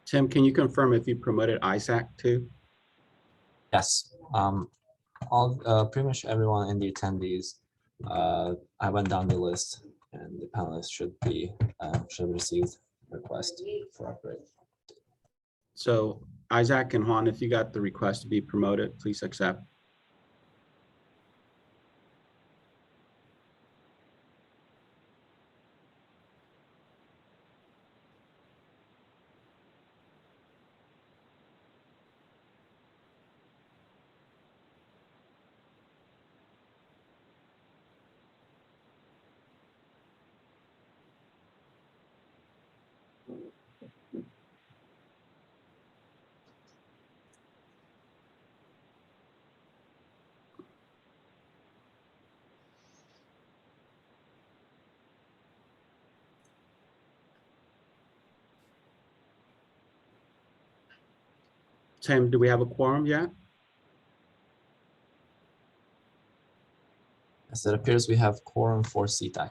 Tim, can you confirm if you promoted Isaac too? Yes. Pretty much everyone in the attendees. I went down the list, and the panelists should have received a request for upgrade. So Isaac and Juan, if you got the request to be promoted, please accept. Tim, do we have a quorum yet? As it appears, we have quorum for CTAC.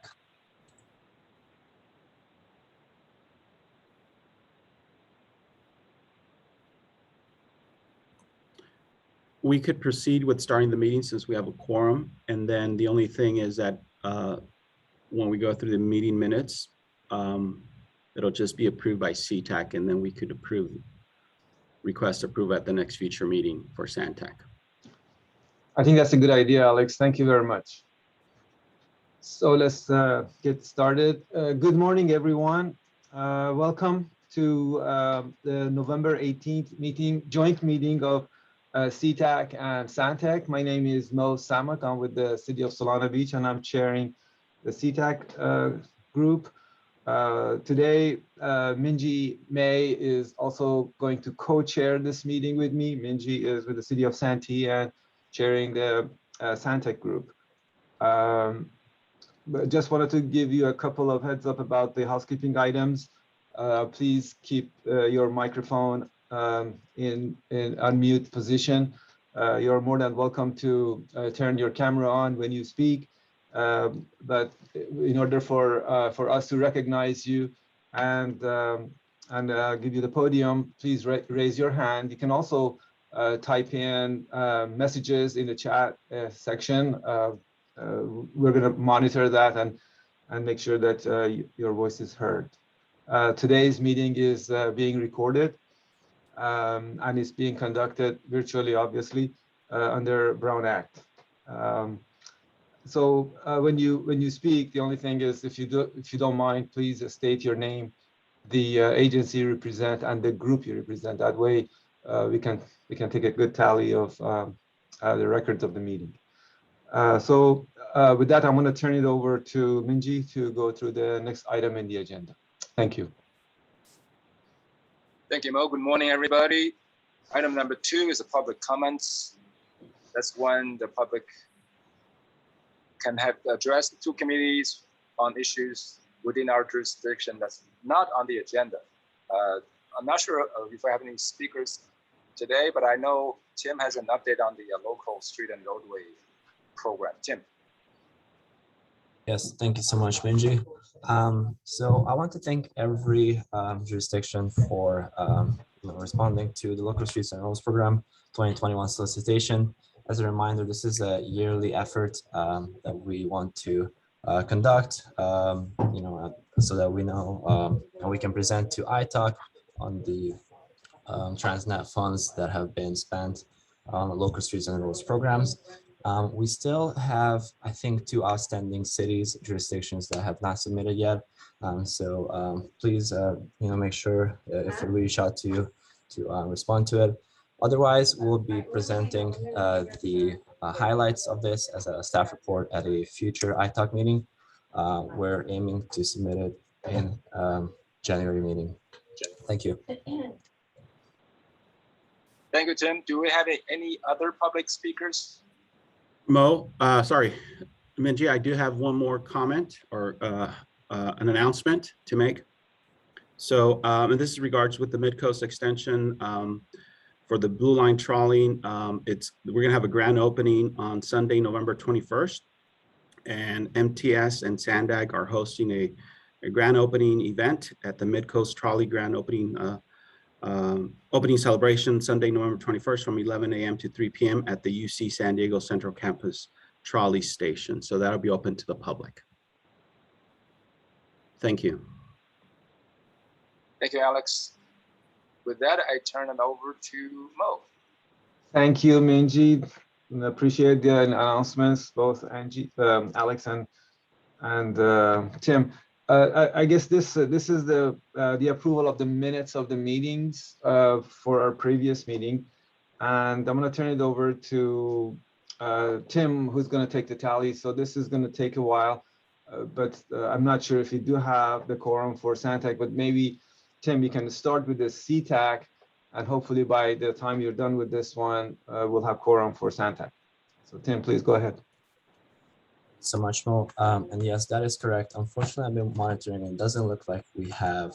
We could proceed with starting the meeting since we have a quorum. And then the only thing is that when we go through the meeting minutes, it'll just be approved by CTAC, and then we could request approval at the next future meeting for Centec. I think that's a good idea, Alex. Thank you very much. So let's get started. Good morning, everyone. Welcome to the November 18th joint meeting of CTAC and Centec. My name is Mo Samak. I'm with the City of Solana Beach, and I'm chairing the CTAC group. Today, Minji May is also going to co-chair this meeting with me. Minji is with the City of Santee and chairing the Centec group. But just wanted to give you a couple of heads up about the housekeeping items. Please keep your microphone in unmute position. You're more than welcome to turn your camera on when you speak. But in order for us to recognize you and give you the podium, please raise your hand. You can also type in messages in the chat section. We're going to monitor that and make sure that your voice is heard. Today's meeting is being recorded and it's being conducted virtually, obviously, under Brown Act. So when you speak, the only thing is if you don't mind, please state your name, the agency you represent, and the group you represent. That way, we can take a good tally of the records of the meeting. So with that, I'm going to turn it over to Minji to go through the next item in the agenda. Thank you. Thank you, Mo. Good morning, everybody. Item number 2 is the public comments. That's when the public can have addressed the 2 committees on issues within our jurisdiction that's not on the agenda. I'm not sure if I have any speakers today, but I know Tim has an update on the local street and roadway program. Tim. Yes, thank you so much, Minji. So I want to thank every jurisdiction for responding to the Local Streets and Roads Program 2021 solicitation. As a reminder, this is a yearly effort that we want to conduct, so that we know and we can present to ITAC on the Transnet funds that have been spent on the Local Streets and Roads programs. We still have, I think, 2 outstanding cities, jurisdictions that have not submitted yet. So please, make sure if we reach out to you to respond to it. Otherwise, we'll be presenting the highlights of this as a staff report at a future ITAC meeting. We're aiming to submit it in January meeting. Thank you. Thank you, Tim. Do we have any other public speakers? Mo, sorry, Minji, I do have one more comment or an announcement to make. So, and this is regards with the Midcoast Extension for the Blue Line trawling. We're gonna have a grand opening on Sunday, November 21st, and MTS and Sandag are hosting a grand opening event at the Midcoast Trolley grand opening opening celebration Sunday, November 21st from 11 a.m. to 3 p.m. at the UC San Diego Central Campus Trolley Station. So that'll be open to the public. Thank you. Thank you, Alex. With that, I turn it over to Mo. Thank you, Minji. Appreciate the announcements, both Angie, Alex, and Tim. I guess this is the approval of the minutes of the meetings for our previous meeting, and I'm going to turn it over to Tim, who's going to take the tally. So this is going to take a while, but I'm not sure if you do have the quorum for Centec, but maybe Tim, you can start with the CTAC, and hopefully by the time you're done with this one, we'll have quorum for Centec. So Tim, please go ahead. So much more. And yes, that is correct. Unfortunately, I've been monitoring and it doesn't look like we have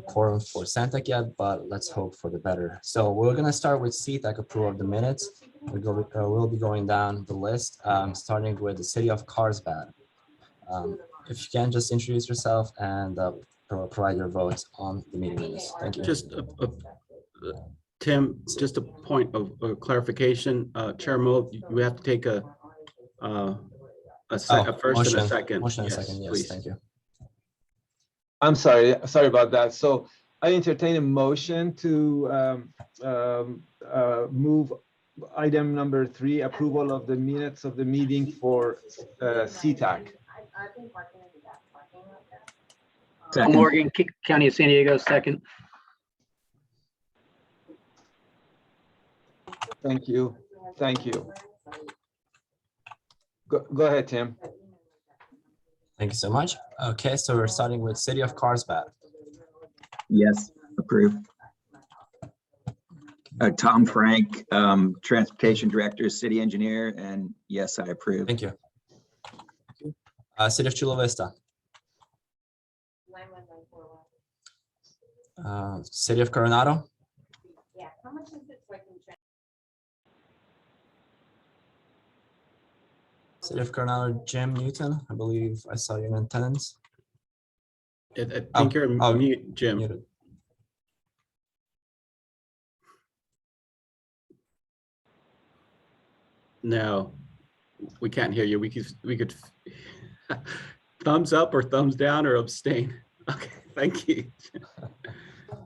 quorum for Centec yet, but let's hope for the better. So we're going to start with CTAC approval of the minutes. We'll be going down the list, starting with the city of Carlsbad. If you can just introduce yourself and provide your votes on the meeting minutes. Thank you. Just Tim, just a point of clarification. Chair Mo, we have to take a first motion, and a second. Motion yes, and a second, yes, please. thank you. I'm sorry about that. So I entertain a motion to move item number 3, approval of the minutes of the meeting for CTAC. Morgan, County of San Diego, second. Thank you. Thank you. Go ahead, Tim. Thank you so much. Okay, so we're starting with city of Carlsbad. Yes, approved. Tom Frank, Transportation Director, City Engineer, and yes, I approve. Thank you. City of Chula Vista. City of Coronado. Yeah, how much is it so I can check? City of Coronado, Jim Newton. I believe I saw you in attendance. I think you're mute, Jim. Muted. No, we can't hear you. We could thumbs up or thumbs down or abstain. Okay, thank you.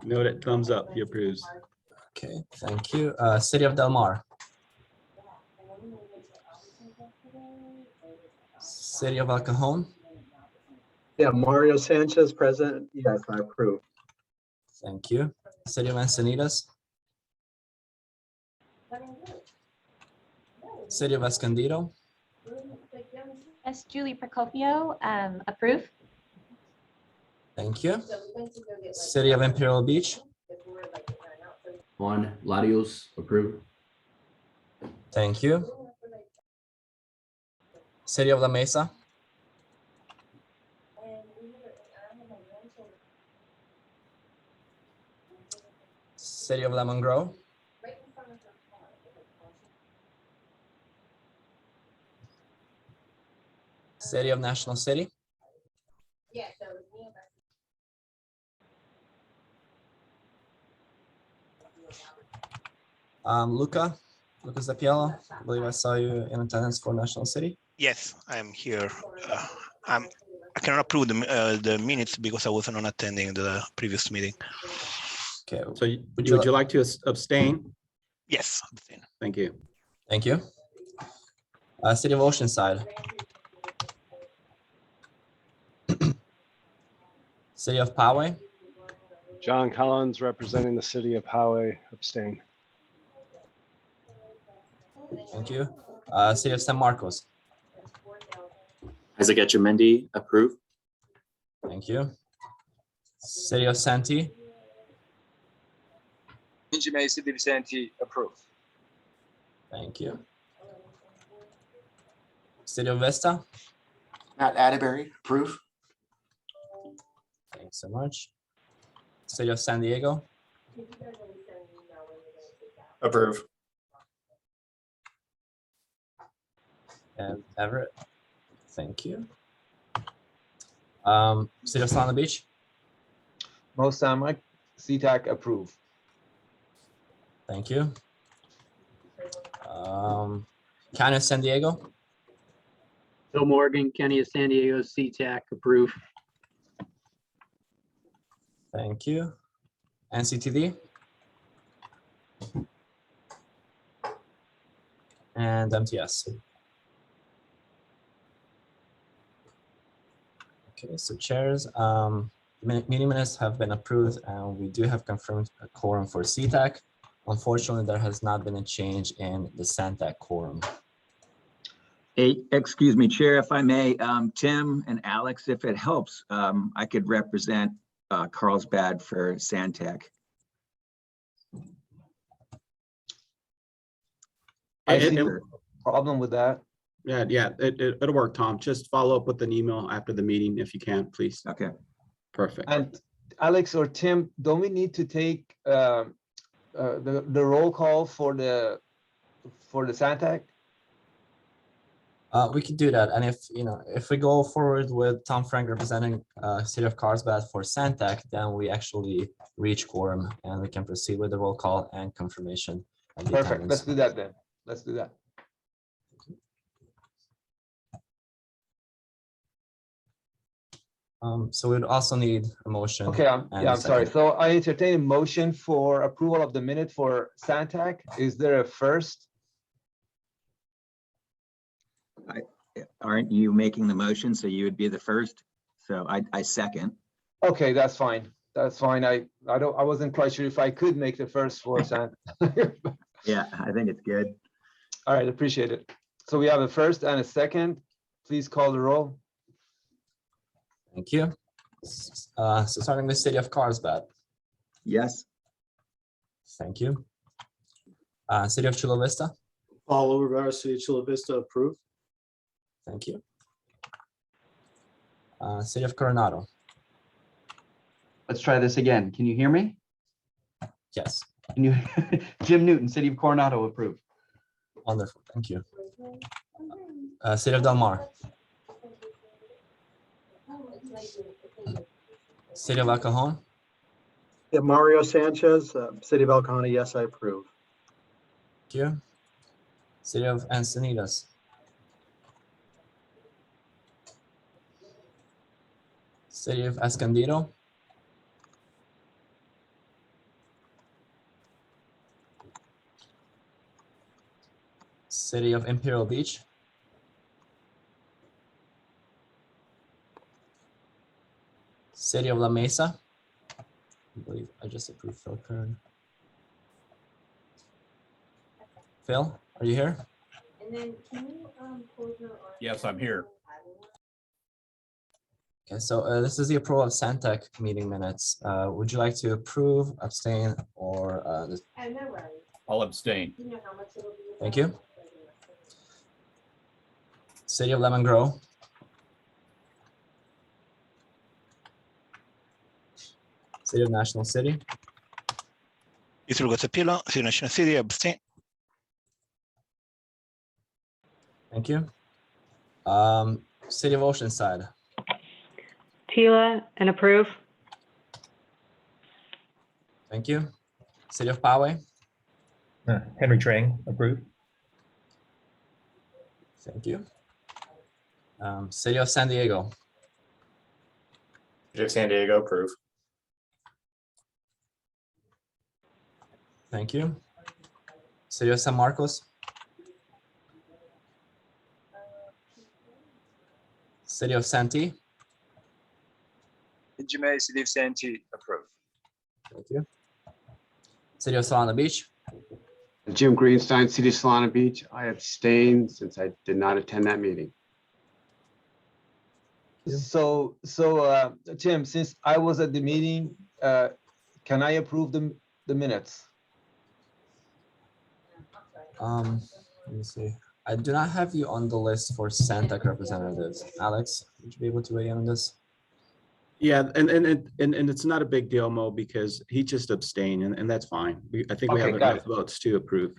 Note it, thumbs up, he approves. Okay, thank you. City of Del Mar. City of El Cajon. Yeah, Mario Sanchez, President. Yes, I approve. Thank you. City of Encinitas. City of Escondido. Yes, Julie Procopio, approve. Thank you. City of Imperial Beach. Juan Larios, approved. Thank you. City of La Mesa. City of Lemon Grove. City of National City. Lucas Zapiello, I believe I saw you in attendance for National City. Yes, I'm here. I cannot approve the minutes because I wasn't on attending the previous meeting. Okay. So would you like to abstain? Yes. Thank you. Thank you. City of Oceanside. City of Poway. John Collins, representing the city of Poway, abstain. Thank you. City of San Marcos. Isaac Etchemendy, approved. Thank you. City of Santee. Benjamin City Vicente, approved. Thank you. City of Vista. Matt Atterbury, approved. Thanks so much. City of San Diego. Approved. And Everett. Thank you. City of Solana Beach. Most Samak, CTAC approve. Thank you. County of San Diego, Bill Morgan, County of San Diego, CTAC, approve. thank you. NCTD. And MTS. Okay, so chairs, meeting minutes have been approved and we do have confirmed a quorum for CTAC. Unfortunately, there has not been a change in the Centec quorum. Hey, excuse me, Chair, if I may, Tim and Alex, if it helps, I could represent Carlsbad for Centec. I see no problem with that. Yeah, it'll work, Tom. Just follow up with an email after the meeting if you can, please. Okay. Perfect. And Alex or Tim, don't we need to take the roll call for the Centec? We could do that, and if we go forward with Tom Frank representing City of Carlsbad for Centec, then we actually reach quorum and we can proceed with the roll call and confirmation of the Perfect. attendance. Let's do that then. Let's do that. So we'd also need a motion. Okay, I'm sorry. second. So I entertain a motion for approval of the minute for Centec. Is there a first? Aren't you making the motion? So you would be the first. So I second. Okay, that's fine. That's fine. I wasn't quite sure if I could make the first for Centec. Yeah, I think it's good. All right, appreciate it. So we have a first and a second. Please call the roll. Thank you. So starting with City of Carlsbad. Yes. Thank you. City of Chula Vista. Paul Overbauer, City of Chula Vista, approve. Thank you. City of Coronado. Let's try this again. Can you hear me? Yes. Can you, Jim Newton, City of Coronado, approve. Wonderful. Thank you. City of Del Mar. City of El Cajon. Yeah, Mario Sanchez, City of El County, yes, I approve. Thank you. City of Encinitas. City of Escondido. City of Imperial Beach. City of La Mesa. I believe I just approved Phil Kern. Phil, are you here? And then can you close your? Yes, I'm here. Okay, so this is the approval of Centec meeting minutes. Would you like to approve, abstain, or No worries. I'll abstain. You know how much it'll be. Thank you. City of Lemon Grove. City of National City. Iturgo City National City, abstain. Thank you. City of Oceanside. Tila and approve. Thank you. City of Poway. Henry Trang, approve. Thank you. City of San Diego. City of San Diego, approve. Thank you. City of San Marcos. City of Santee. Benjamin, City of Santee, approve. Thank you. City of Solana Beach. Jim Greenstein, City of Solana Beach. I abstained since I did not attend that meeting. So Tim, since I was at the meeting, can I approve the minutes? Let me see. I do not have you on the list for Centec representatives. Alex, would you be able to weigh in on this? Yeah, and it's not a big deal, Mo, because he just abstained, and that's fine. I think we Okay, have got enough votes to approve.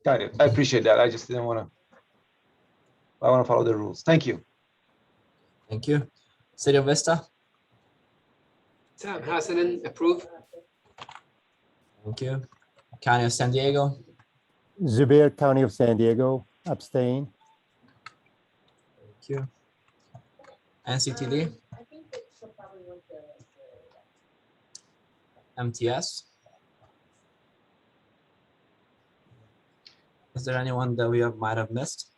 Got it. I appreciate that. I just didn't want to. I want to follow the rules. Thank you. Thank you. City of Vista. Sam Hassanen, approve. Thank you. County of San Diego, Zubair, County of San Diego, abstain. thank you. NCTD, I think that she'll probably want the. MTS. Is there anyone that we might have missed?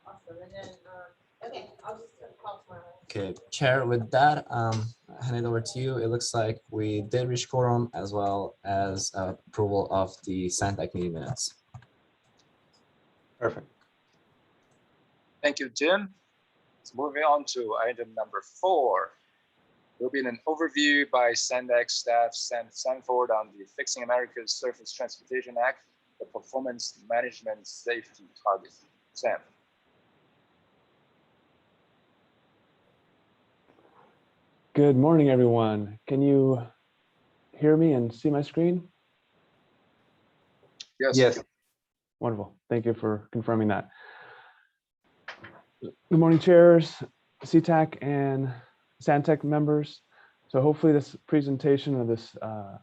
Awesome, and then, okay, I'll just call tomorrow. Okay, Chair, with that, hand it over to you. It looks like we did reach quorum as well as approval of the Centec meeting minutes. Perfect. Thank you, Jim. So moving on to item number 4. There will be an overview by Centec staff, Sanford, on the Fixing America's Surface Transportation Act, the Performance Management Safety Target. Sam. Good morning, everyone. Can you hear me and see my screen? Yes. Yes. Wonderful. Thank you for confirming that. Good morning, chairs, CTAC and Centec members. So hopefully this presentation of this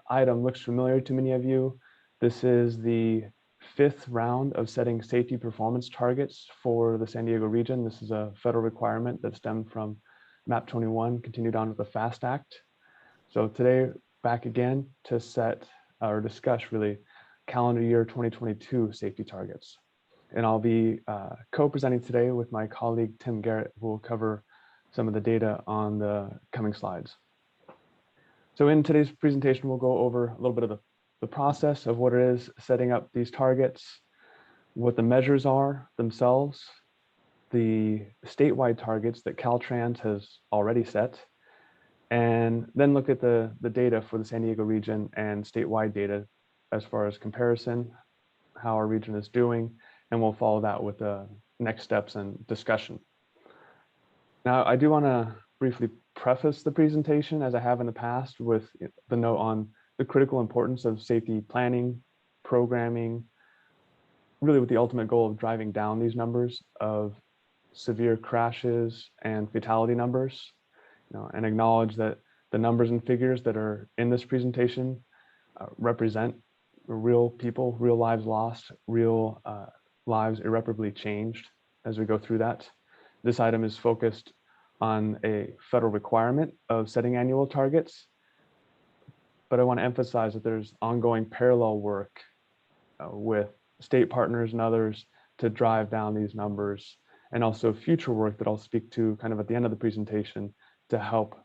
item looks familiar to many of you. This is the 5th round of setting safety performance targets for the San Diego region. This is a federal requirement that stemmed from MAP 21, continued on with the FAST Act. So today, back again to set or discuss really calendar year 2022 safety targets. And I'll be co-presenting today with my colleague, Tim Garrett, who will cover some of the data on the coming slides. So in today's presentation, we'll go over a little bit of the process of what it is setting up these targets, what the measures are themselves, the statewide targets that Caltrans has already set, and then look at the data for the San Diego region and statewide data as far as comparison, how our region is doing, and we'll follow that with the next steps and discussion. Now, I do want to briefly preface the presentation, as I have in the past, with the note on the critical importance of safety planning, programming, really with the ultimate goal of driving down these numbers of severe crashes and fatality numbers, and acknowledge that the numbers and figures that are in this presentation represent real people, real lives lost, real lives irreparably changed as we go through that. This item is focused on a federal requirement of setting annual targets, but I want to emphasize that there's ongoing parallel work with state partners and others to drive down these numbers, and also future work that I'll speak to kind of at the end of the presentation to help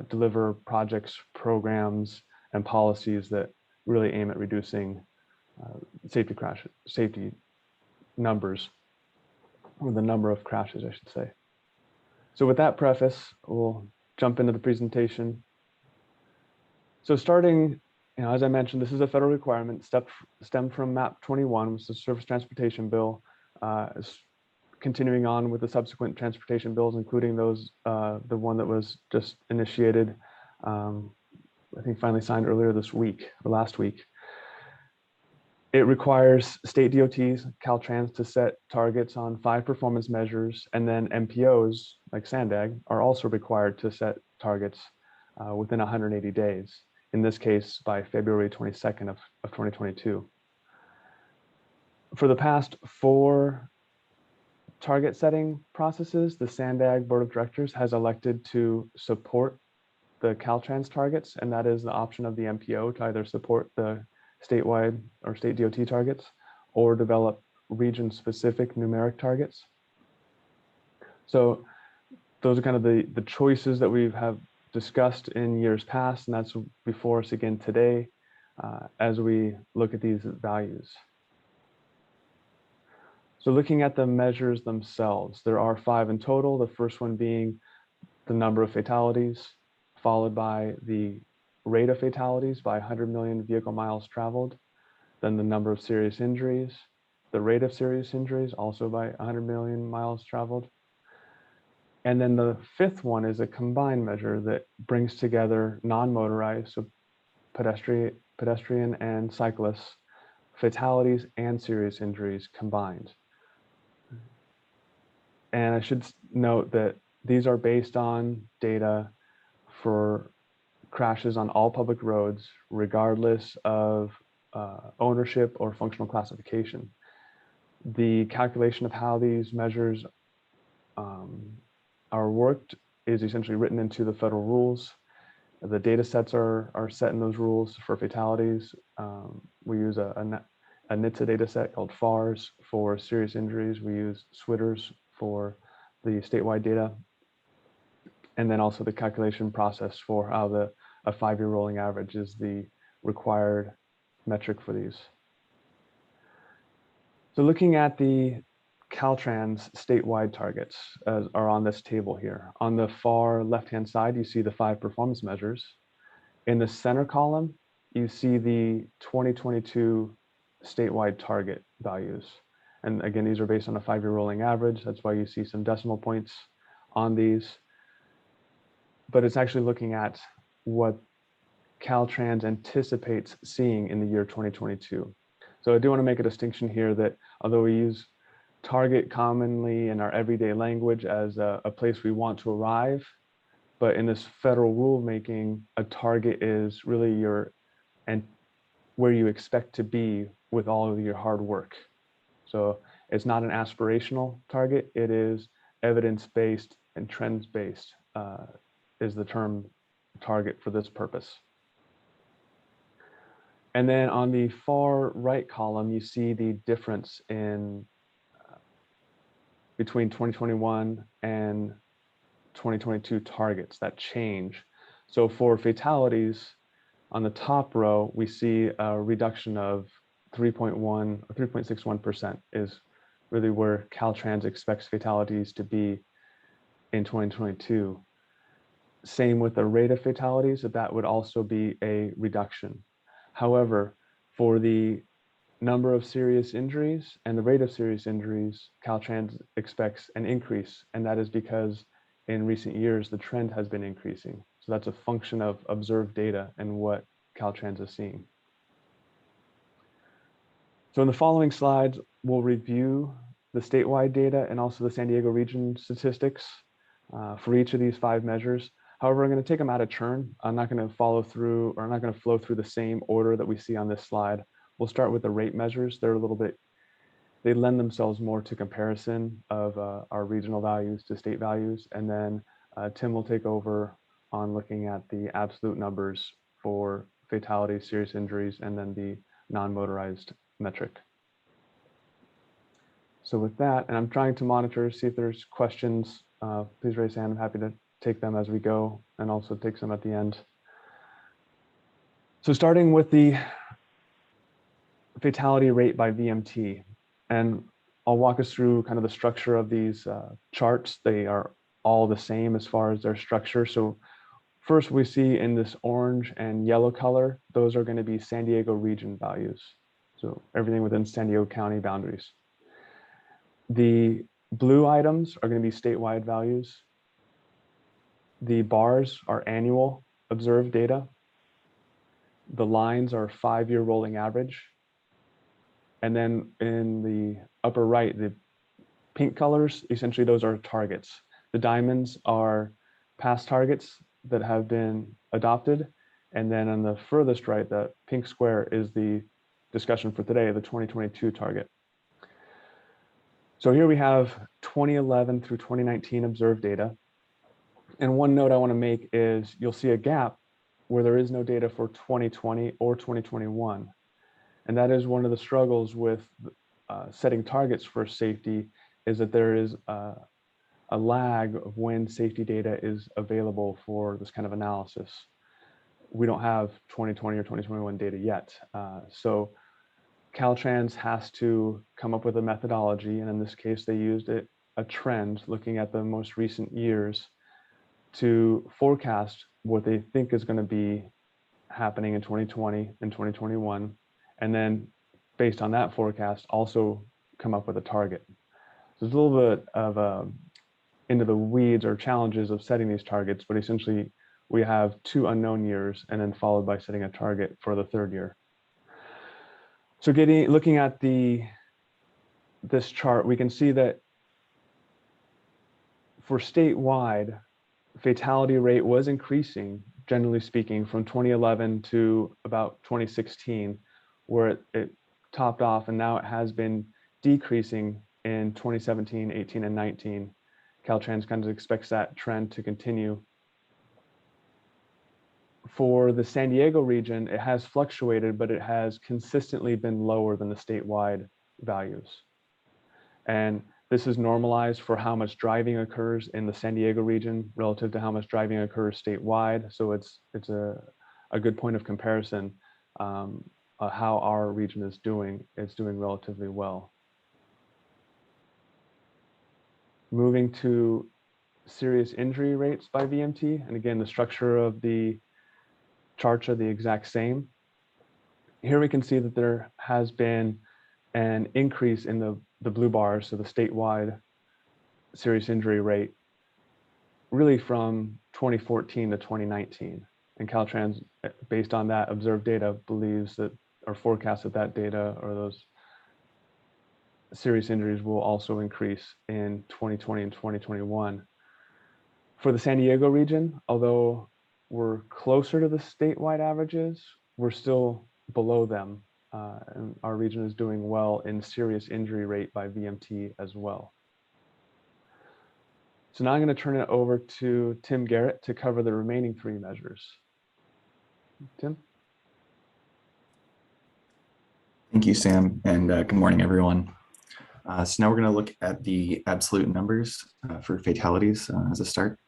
deliver projects, programs, and policies that really aim at reducing safety numbers, or the number of crashes, I should say. So with that preface, we'll jump into the presentation. So starting, as I mentioned, this is a federal requirement stemmed from MAP 21, which is the Surface Transportation Bill, continuing on with the subsequent transportation bills, including those, the one that was just initiated, I think finally signed earlier this week, or last week. It requires state DOTs, Caltrans, to set targets on 5 performance measures, and then MPOs, like SANDAG, are also required to set targets within 180 days, in this case by February 22nd of 2022. For the past 4 target setting processes, the SANDAG Board of Directors has elected to support the Caltrans targets, and that is the option of the MPO to either support the statewide or state DOT targets or develop region-specific numeric targets. So those are kind of the choices that we have discussed in years past, and that's before us again today as we look at these values. So looking at the measures themselves, there are 5 in total, the first one being the number of fatalities, followed by the rate of fatalities by 100 million vehicle miles traveled, then the number of serious injuries, the rate of serious injuries also by 100 million miles traveled. And then the 5th one is a combined measure that brings together non-motorized, so pedestrian and cyclists, fatalities and serious injuries combined. And I should note that these are based on data for crashes on all public roads, regardless of ownership or functional classification. The calculation of how these measures are worked is essentially written into the federal rules. The data sets are set in those rules for fatalities. We use a NHTSA data set called FARS for serious injuries. We use SWITRs for the statewide data. And then also the calculation process for how a 5-year rolling average is the required metric for these. So looking at the Caltrans statewide targets are on this table here. On the far left-hand side, you see the 5 performance measures. In the center column, you see the 2022 statewide target values. And again, these are based on a 5-year rolling average. That's why you see some decimal points on these. But it's actually looking at what Caltrans anticipates seeing in the year 2022. So I do want to make a distinction here that although we use target commonly in our everyday language as a place we want to arrive, but in this federal rulemaking, a target is really where you expect to be with all of your hard work. So it's not an aspirational target, it is evidence-based and trends-based is the term target for this purpose. And then on the far right column, you see the difference in between 2021 and 2022 targets, that change. So for fatalities, on the top row, we see a reduction of 3.1 or 3.61% is really where Caltrans expects fatalities to be in 2022. Same with the rate of fatalities, that would also be a reduction. However, for the number of serious injuries and the rate of serious injuries, Caltrans expects an increase, and that is because in recent years, the trend has been increasing. So that's a function of observed data and what Caltrans is seeing. So in the following slides, we'll review the statewide data and also the San Diego region statistics for each of these 5 measures. However, I'm going to take them out of turn. I'm not going to follow through, or I'm not going to flow through the same order that we see on this slide. We'll start with the rate measures. They're a little bit, they lend themselves more to comparison of our regional values to state values. And then Tim will take over on looking at the absolute numbers for fatalities, serious injuries, and then the non-motorized metric. So with that, and I'm trying to monitor, see if there's questions, please raise your hand. I'm happy to take them as we go and also take some at the end. So starting with the fatality rate by VMT, and I'll walk us through kind of the structure of these charts. They are all the same as far as their structure. So first we see in this orange and yellow color, those are going to be San Diego region values. So everything within San Diego County boundaries. The blue items are going to be statewide values. The bars are annual observed data. The lines are 5-year rolling average. And then in the upper right, the pink colors, essentially those are targets. The diamonds are past targets that have been adopted. And then on the furthest right, the pink square is the discussion for today, the 2022 target. So here we have 2011 through 2019 observed data. And one note I want to make is you'll see a gap where there is no data for 2020 or 2021. And that is one of the struggles with setting targets for safety, is that there is a lag of when safety data is available for this kind of analysis. We don't have 2020 or 2021 data yet. So Caltrans has to come up with a methodology, and in this case, they used a trend looking at the most recent years to forecast what they think is going to be happening in 2020 and 2021, and then based on that forecast, also come up with a target. So it's a little bit of into the weeds or challenges of setting these targets, but essentially we have 2 unknown years and then followed by setting a target for the 3rd year. So looking at this chart, we can see that for statewide, fatality rate was increasing, generally speaking, from 2011 to about 2016, where it topped off, and now it has been decreasing in 2017, 18, and 19. Caltrans kind of expects that trend to continue. For the San Diego region, it has fluctuated, but it has consistently been lower than the statewide values. And this is normalized for how much driving occurs in the San Diego region relative to how much driving occurs statewide. So it's a good point of comparison. How our region is doing, it's doing relatively well. Moving to serious injury rates by VMT, and again, the structure of the charts are the exact same. Here we can see that there has been an increase in the blue bars, so the statewide serious injury rate, really from 2014 to 2019. And Caltrans, based on that observed data, believes that, or forecasts that data or those serious injuries will also increase in 2020 and 2021. For the San Diego region, although we're closer to the statewide averages, we're still below them. And our region is doing well in serious injury rate by VMT as well. So now I'm going to turn it over to Tim Garrett to cover the remaining three measures. Tim? Thank you, Sam, and good morning, everyone. So now we're going to look at the absolute numbers for fatalities as a start.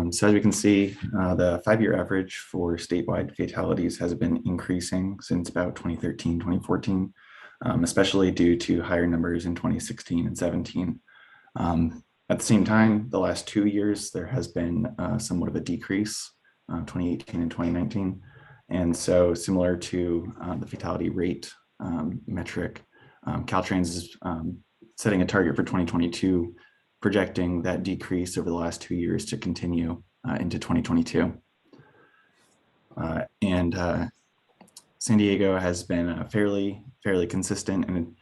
So as we can see, the 5-year average for statewide fatalities has been increasing since about 2013, 2014, especially due to higher numbers in 2016 and 17. At the same time, the last 2 years, there has been somewhat of a decrease, 2018 and 2019. And so similar to the fatality rate metric, Caltrans is setting a target for 2022, projecting that decrease over the last 2 years to continue into 2022. San Diego has been fairly consistent, and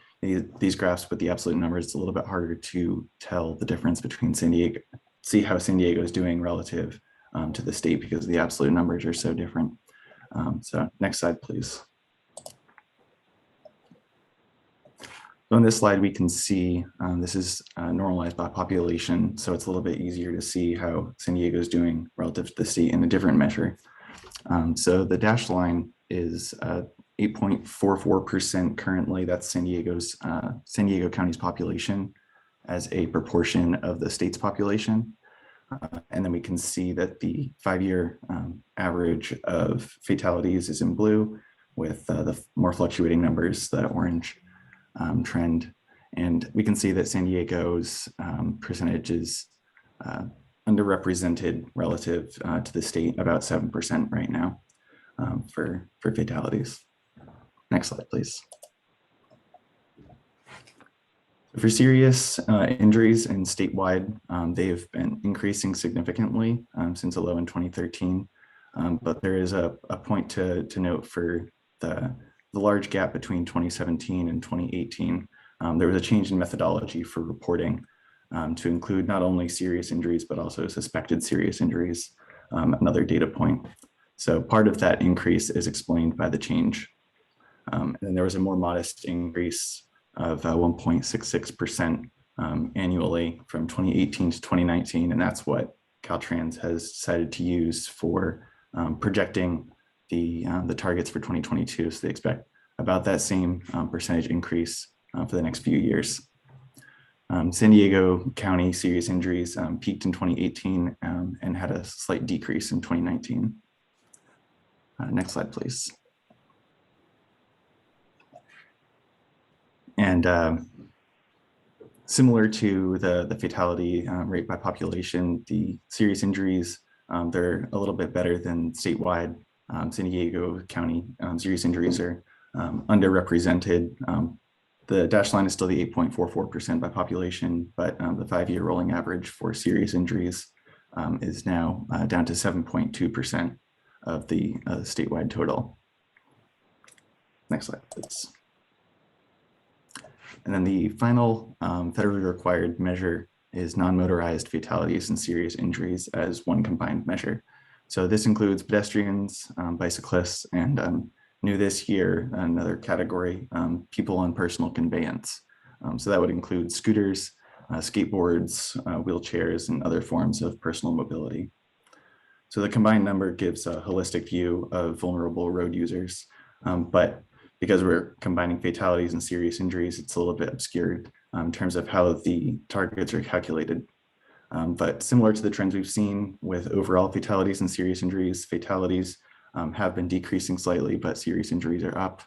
these graphs with the absolute numbers, it's a little bit harder to tell the difference between San Diego, see how San Diego is doing relative to the state because the absolute numbers are so different. So next slide, please. So on this slide, we can see this is normalized by population, so it's a little bit easier to see how San Diego is doing relative to the state in a different measure. So the dashed line is 8.44% currently. That's San Diego County's population as a proportion of the state's population. And then we can see that the 5-year average of fatalities is in blue, with the more fluctuating numbers, the orange trend. And we can see that San Diego's percentage is underrepresented relative to the state, about 7% right now for fatalities. Next slide, please. For serious injuries and statewide, they have been increasing significantly since a low in 2013. But there is a point to note for the large gap between 2017 and 2018. There was a change in methodology for reporting to include not only serious injuries, but also suspected serious injuries, another data point. So part of that increase is explained by the change. And then there was a more modest increase of 1.66% annually from 2018 to 2019. And that's what Caltrans has decided to use for projecting the targets for 2022. So they expect about that same percentage increase for the next few years. San Diego County serious injuries peaked in 2018 and had a slight decrease in 2019. Next slide, please. And similar to the fatality rate by population, the serious injuries, they're a little bit better than statewide. San Diego County serious injuries are underrepresented. The dashed line is still the 8.44% by population, but the 5-year rolling average for serious injuries is now down to 7.2% of the statewide total. Next slide, please. And then the final federally required measure is non-motorized fatalities and serious injuries as one combined measure. So this includes pedestrians, bicyclists, and new this year, another category, people on personal conveyance. So that would include scooters, skateboards, wheelchairs, and other forms of personal mobility. So the combined number gives a holistic view of vulnerable road users, but because we're combining fatalities and serious injuries, it's a little bit obscured in terms of how the targets are calculated. But similar to the trends we've seen with overall fatalities and serious injuries, fatalities have been decreasing slightly, but serious injuries are up.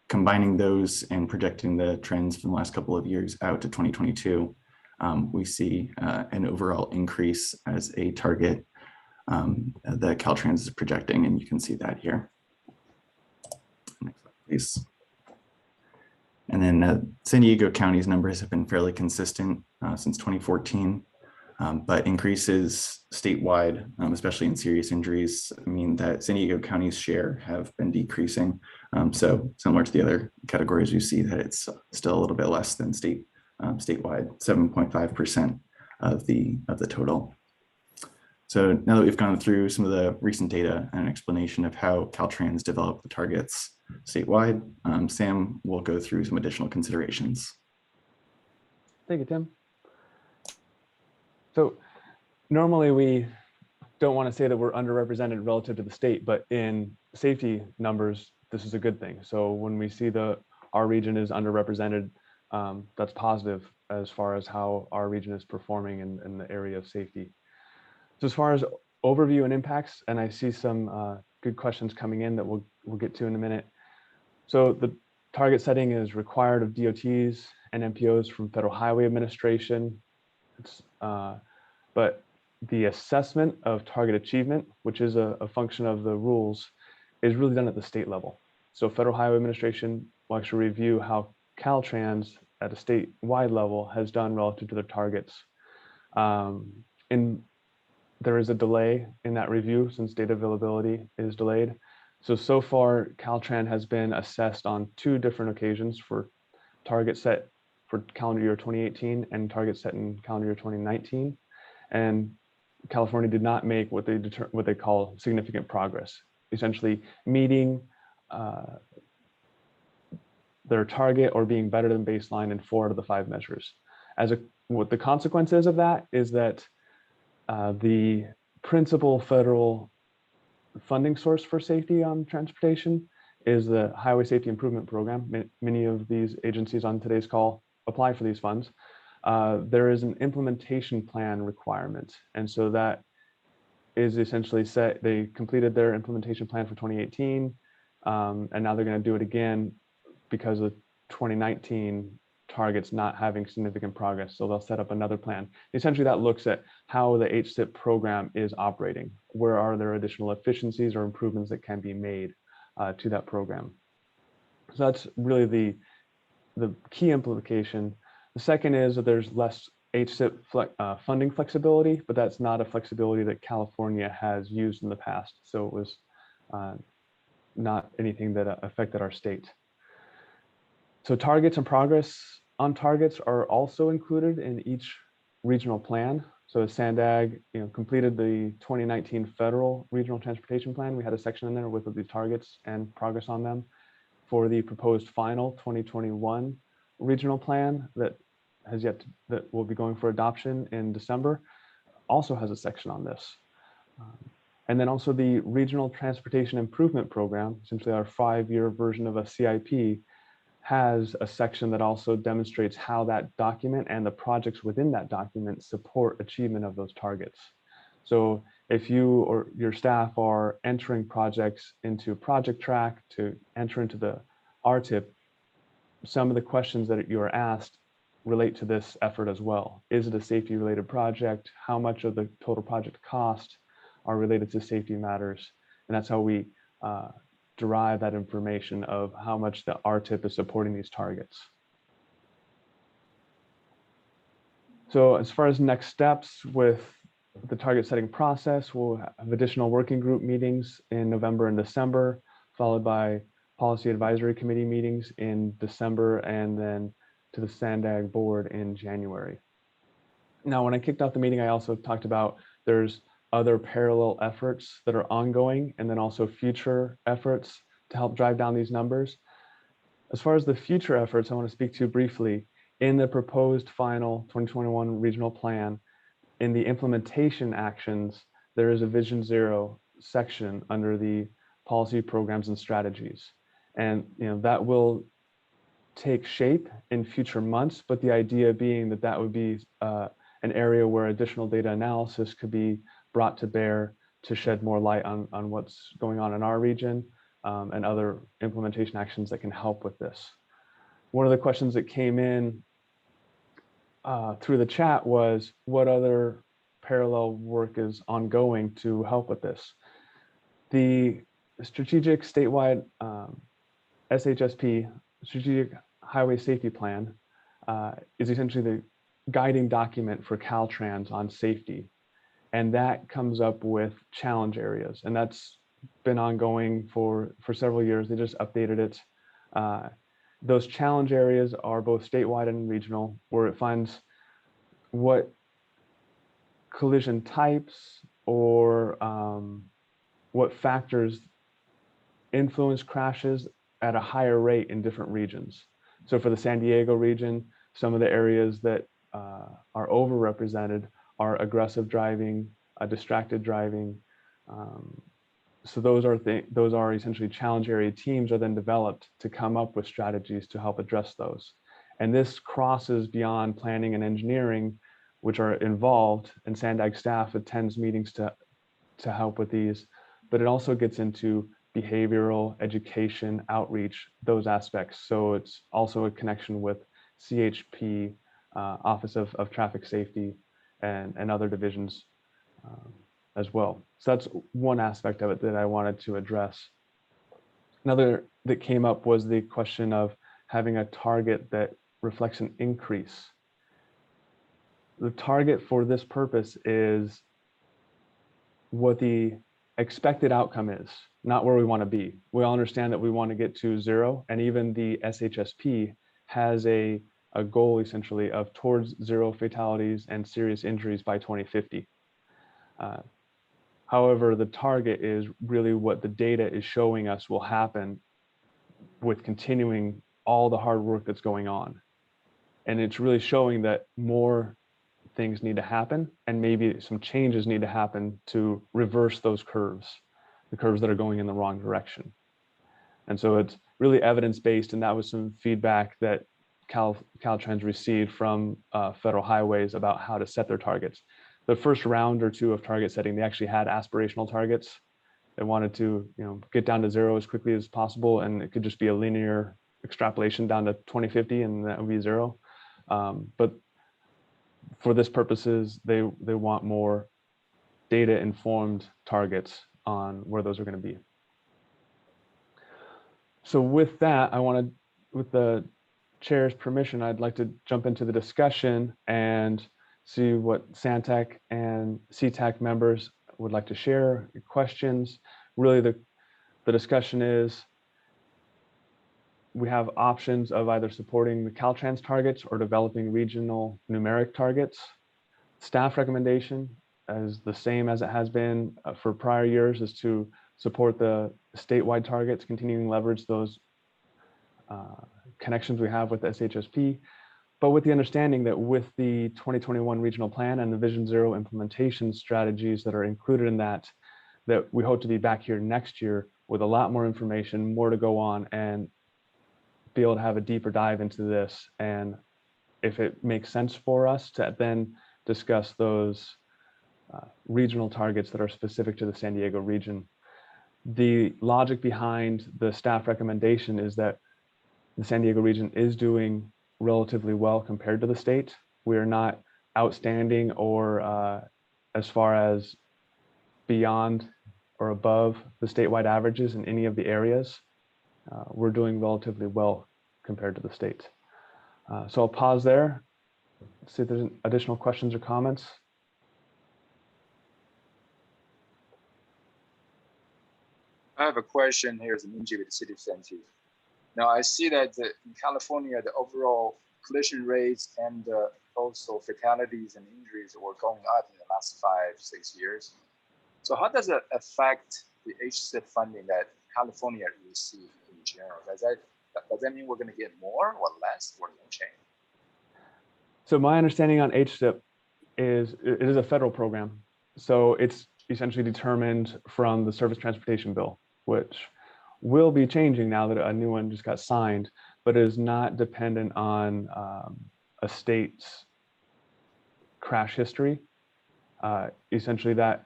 Combining those and projecting the trends from the last couple of years out to 2022, we see an overall increase as a target that Caltrans is projecting, and you can see that here. Next slide, please. And then San Diego County's numbers have been fairly consistent since 2014, but increases statewide, especially in serious injuries, mean that San Diego County's share have been decreasing. So similar to the other categories, you see that it's still a little bit less than statewide, 7.5% of the total. So now that we've gone through some of the recent data and an explanation of how Caltrans developed the targets statewide, Sam will go through some additional considerations. Thank you, Tim. So normally we don't want to say that we're underrepresented relative to the state, but in safety numbers, this is a good thing. So when we see our region is underrepresented, that's positive as far as how our region is performing in the area of safety. So as far as overview and impacts, and I see some good questions coming in that we'll get to in a minute. So the target setting is required of DOTs and MPOs from Federal Highway Administration. But the assessment of target achievement, which is a function of the rules, is really done at the state level. So Federal Highway Administration will actually review how Caltrans at a statewide level has done relative to their targets. And there is a delay in that review since data availability is delayed. So far, Caltrans has been assessed on 2 different occasions for target set for calendar year 2018 and target set in calendar year 2019. And California did not make what they call significant progress, essentially meeting their target or being better than baseline in 4 out of the 5 measures. What the consequences of that is that the principal federal funding source for safety on transportation is the Highway Safety Improvement Program. Many of these agencies on today's call apply for these funds. There is an implementation plan requirement. And so that is essentially set. They completed their implementation plan for 2018, and now they're going to do it again because of 2019 targets not having significant progress. So they'll set up another plan. Essentially, that looks at how the Hsip program is operating. Where are there additional efficiencies or improvements that can be made to that program? So that's really the key implication. The second is that there's less Hsip funding flexibility, but that's not a flexibility that California has used in the past. So it was not anything that affected our state. So targets and progress on targets are also included in each regional plan. So SANDAG, completed the 2019 federal regional transportation plan. We had a section in there with the targets and progress on them. For the proposed final 2021 regional plan that will be going for adoption in December, also has a section on this. And then also the Regional Transportation Improvement Program, essentially our 5-year version of a CIP, has a section that also demonstrates how that document and the projects within that document support achievement of those targets. So if you or your staff are entering projects into Project Track to enter into the RTIP, some of the questions that you are asked relate to this effort as well. Is it a safety related project? How much of the total project cost are related to safety matters? And that's how we derive that information of how much the RTIP is supporting these targets. So as far as next steps with the target setting process, we'll have additional working group meetings in November and December, followed by policy advisory committee meetings in December, and then to the SANDAG board in January. Now, when I kicked off the meeting, I also talked about there's other parallel efforts that are ongoing, and then also future efforts to help drive down these numbers. As far as the future efforts, I want to speak to briefly. In the proposed final 2021 regional plan, in the implementation actions, there is a Vision Zero section under the policy, programs, and strategies. And that will take shape in future months, but the idea being that that would be an area where additional data analysis could be brought to bear to shed more light on what's going on in our region and other implementation actions that can help with this. One of the questions that came in through the chat was, what other parallel work is ongoing to help with this? The strategic statewide SHSP, Strategic Highway Safety Plan, is essentially the guiding document for Caltrans on safety. And that comes up with challenge areas. And that's been ongoing for several years. They just updated it. Those challenge areas are both statewide and regional, where it finds what collision types or what factors influence crashes at a higher rate in different regions. So for the San Diego region, some of the areas that are overrepresented are aggressive driving, distracted driving. So those are essentially challenge area teams are then developed to come up with strategies to help address those. And this crosses beyond planning and engineering, which are involved, and SANDAG staff attends meetings to help with these, but it also gets into behavioral, education, outreach, those aspects. So it's also a connection with CHP, Office of Traffic Safety, and other divisions as well. So that's one aspect of it that I wanted to address. Another that came up was the question of having a target that reflects an increase. The target for this purpose is what the expected outcome is, not where we want to be. We all understand that we want to get to zero, and even the SHSP has a goal essentially of towards zero fatalities and serious injuries by 2050. However, the target is really what the data is showing us will happen with continuing all the hard work that's going on. And it's really showing that more things need to happen, and maybe some changes need to happen to reverse those curves, the curves that are going in the wrong direction. And so it's really evidence-based, and that was some feedback that Caltrans received from Federal Highways about how to set their targets. The first round or two of target setting, they actually had aspirational targets. They wanted to get down to zero as quickly as possible, and it could just be a linear extrapolation down to 2050, and that would be zero. But for this purposes, they want more data-informed targets on where those are going to be. So with that, with the chair's permission, I'd like to jump into the discussion and see what Centec and CTAC members would like to share, questions. Really, the discussion is we have options of either supporting the Caltrans targets or developing regional numeric targets. Staff recommendation is the same as it has been for prior years, is to support the statewide targets, continuing to leverage those connections we have with the SHSP, but with the understanding that with the 2021 regional plan and the Vision Zero implementation strategies that are included in that we hope to be back here next year with a lot more information, more to go on, and be able to have a deeper dive into this. And if it makes sense for us to then discuss those regional targets that are specific to the San Diego region. The logic behind the staff recommendation is that the San Diego region is doing relatively well compared to the state. We are not outstanding or as far as beyond or above the statewide averages in any of the areas. We're doing relatively well compared to the state. So I'll pause there, see if there's additional questions or comments. I have a question here as a Minji with the City of San Diego. Now I see that in California, the overall collision rates and also fatalities and injuries were going up in the last 5-6 years. So how does it affect the Hsip funding that California receive in general? Does that mean we're going to get more or less? Or no change? So my understanding on Hsip is it is a federal program. So it's essentially determined from the Surface Transportation Bill, which will be changing now that a new one just got signed, but is not dependent on a state's crash history. Essentially that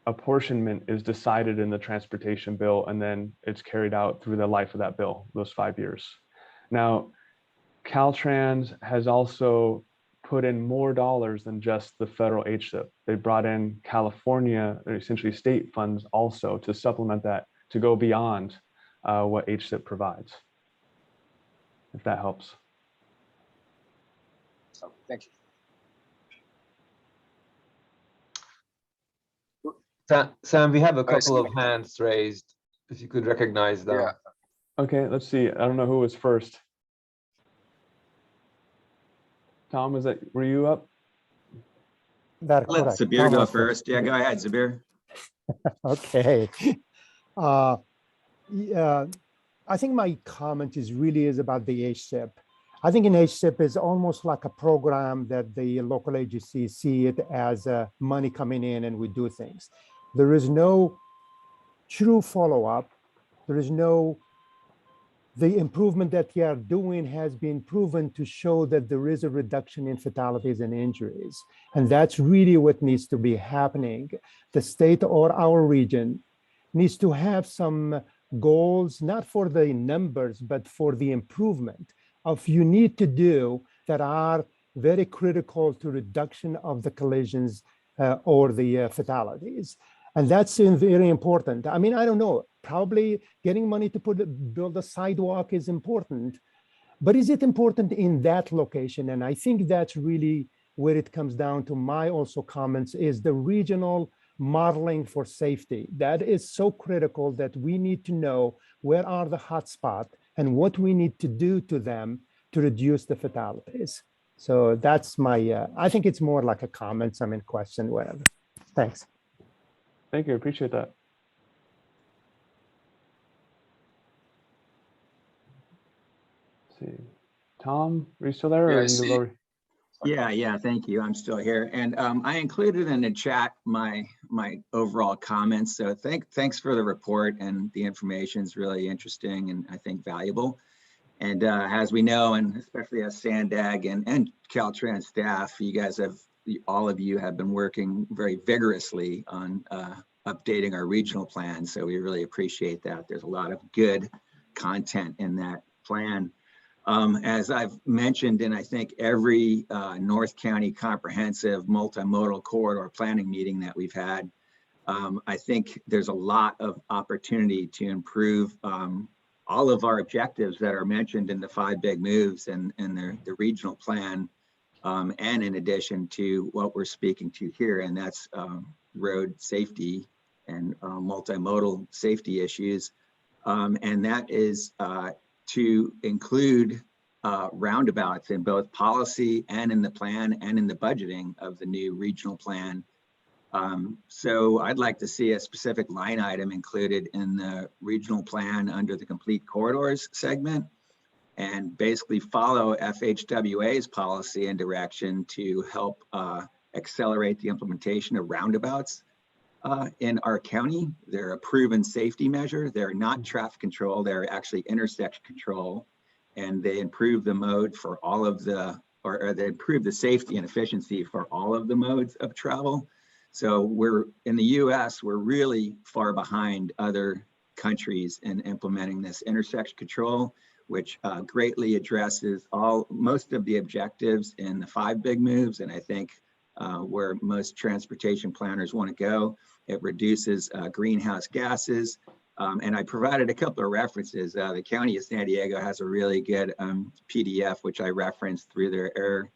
apportionment is decided in the transportation bill, and then it's carried out through the life of that bill, those 5 years. Now, Caltrans has also put in more dollars than just the federal Hsip. They brought in California, or essentially state funds also to supplement that, to go beyond what Hsip provides, if that helps. So, thank you. Sam, we have a couple of hands raised. If you could recognize them. Yeah. Okay, let's see. I don't know who was first. Tom, were you up? That's Let correct. Zabir go first. Yeah, go ahead, Zabir. Okay. I think my comment is about the Hsip. I think in Hsip is almost like a program that the local agencies see it as money coming in and we do things. There is no true follow-up. There is no, the improvement that they are doing has been proven to show that there is a reduction in fatalities and injuries. And that's really what needs to be happening. The state or our region needs to have some goals, not for the numbers, but for the improvement of you need to do that are very critical to reduction of the collisions or the fatalities. And that's very important. I mean, I don't know, probably getting money to build a sidewalk is important, but is it important in that location? And I think that's really where it comes down to my also comments is the regional modeling for safety. That is so critical that we need to know where are the hotspots and what we need to do to them to reduce the fatalities. So that's my, I think it's more like a comment, I mean, question, whatever. Thanks. Thank you, appreciate that. Let's see, Tom, are you still there? Yeah, or are you already... Yeah, thank you. I'm still here. And I included in the chat my overall comments. So thanks for the report, and the information is really interesting and I think valuable. And as we know, and especially as Sandag and Caltrans staff, you guys all of you have been working very vigorously on updating our regional plan. So we really appreciate that. There's a lot of good content in that plan. As I've mentioned in, I think, every North County comprehensive multimodal corridor planning meeting that we've had, I think there's a lot of opportunity to improve all of our objectives that are mentioned in the 5 big moves and the regional plan, and in addition to what we're speaking to here, and that's road safety and multimodal safety issues. And that is to include roundabouts in both policy and in the plan and in the budgeting of the new regional plan. So I'd like to see a specific line item included in the regional plan under the complete corridors segment, and basically follow FHWA's policy and direction to help accelerate the implementation of roundabouts in our county. They're a proven safety measure. They're not traffic control, they're actually intersection control. And they improve the mode for all of the, or they improve the safety and efficiency for all of the modes of travel. So we're, in the US, we're really far behind other countries in implementing this intersection control, which greatly addresses most of the objectives in the 5 big moves. And I think where most transportation planners want to go. It reduces greenhouse gases. And I provided a couple of references. The County of San Diego has a really good PDF, which I referenced through their Air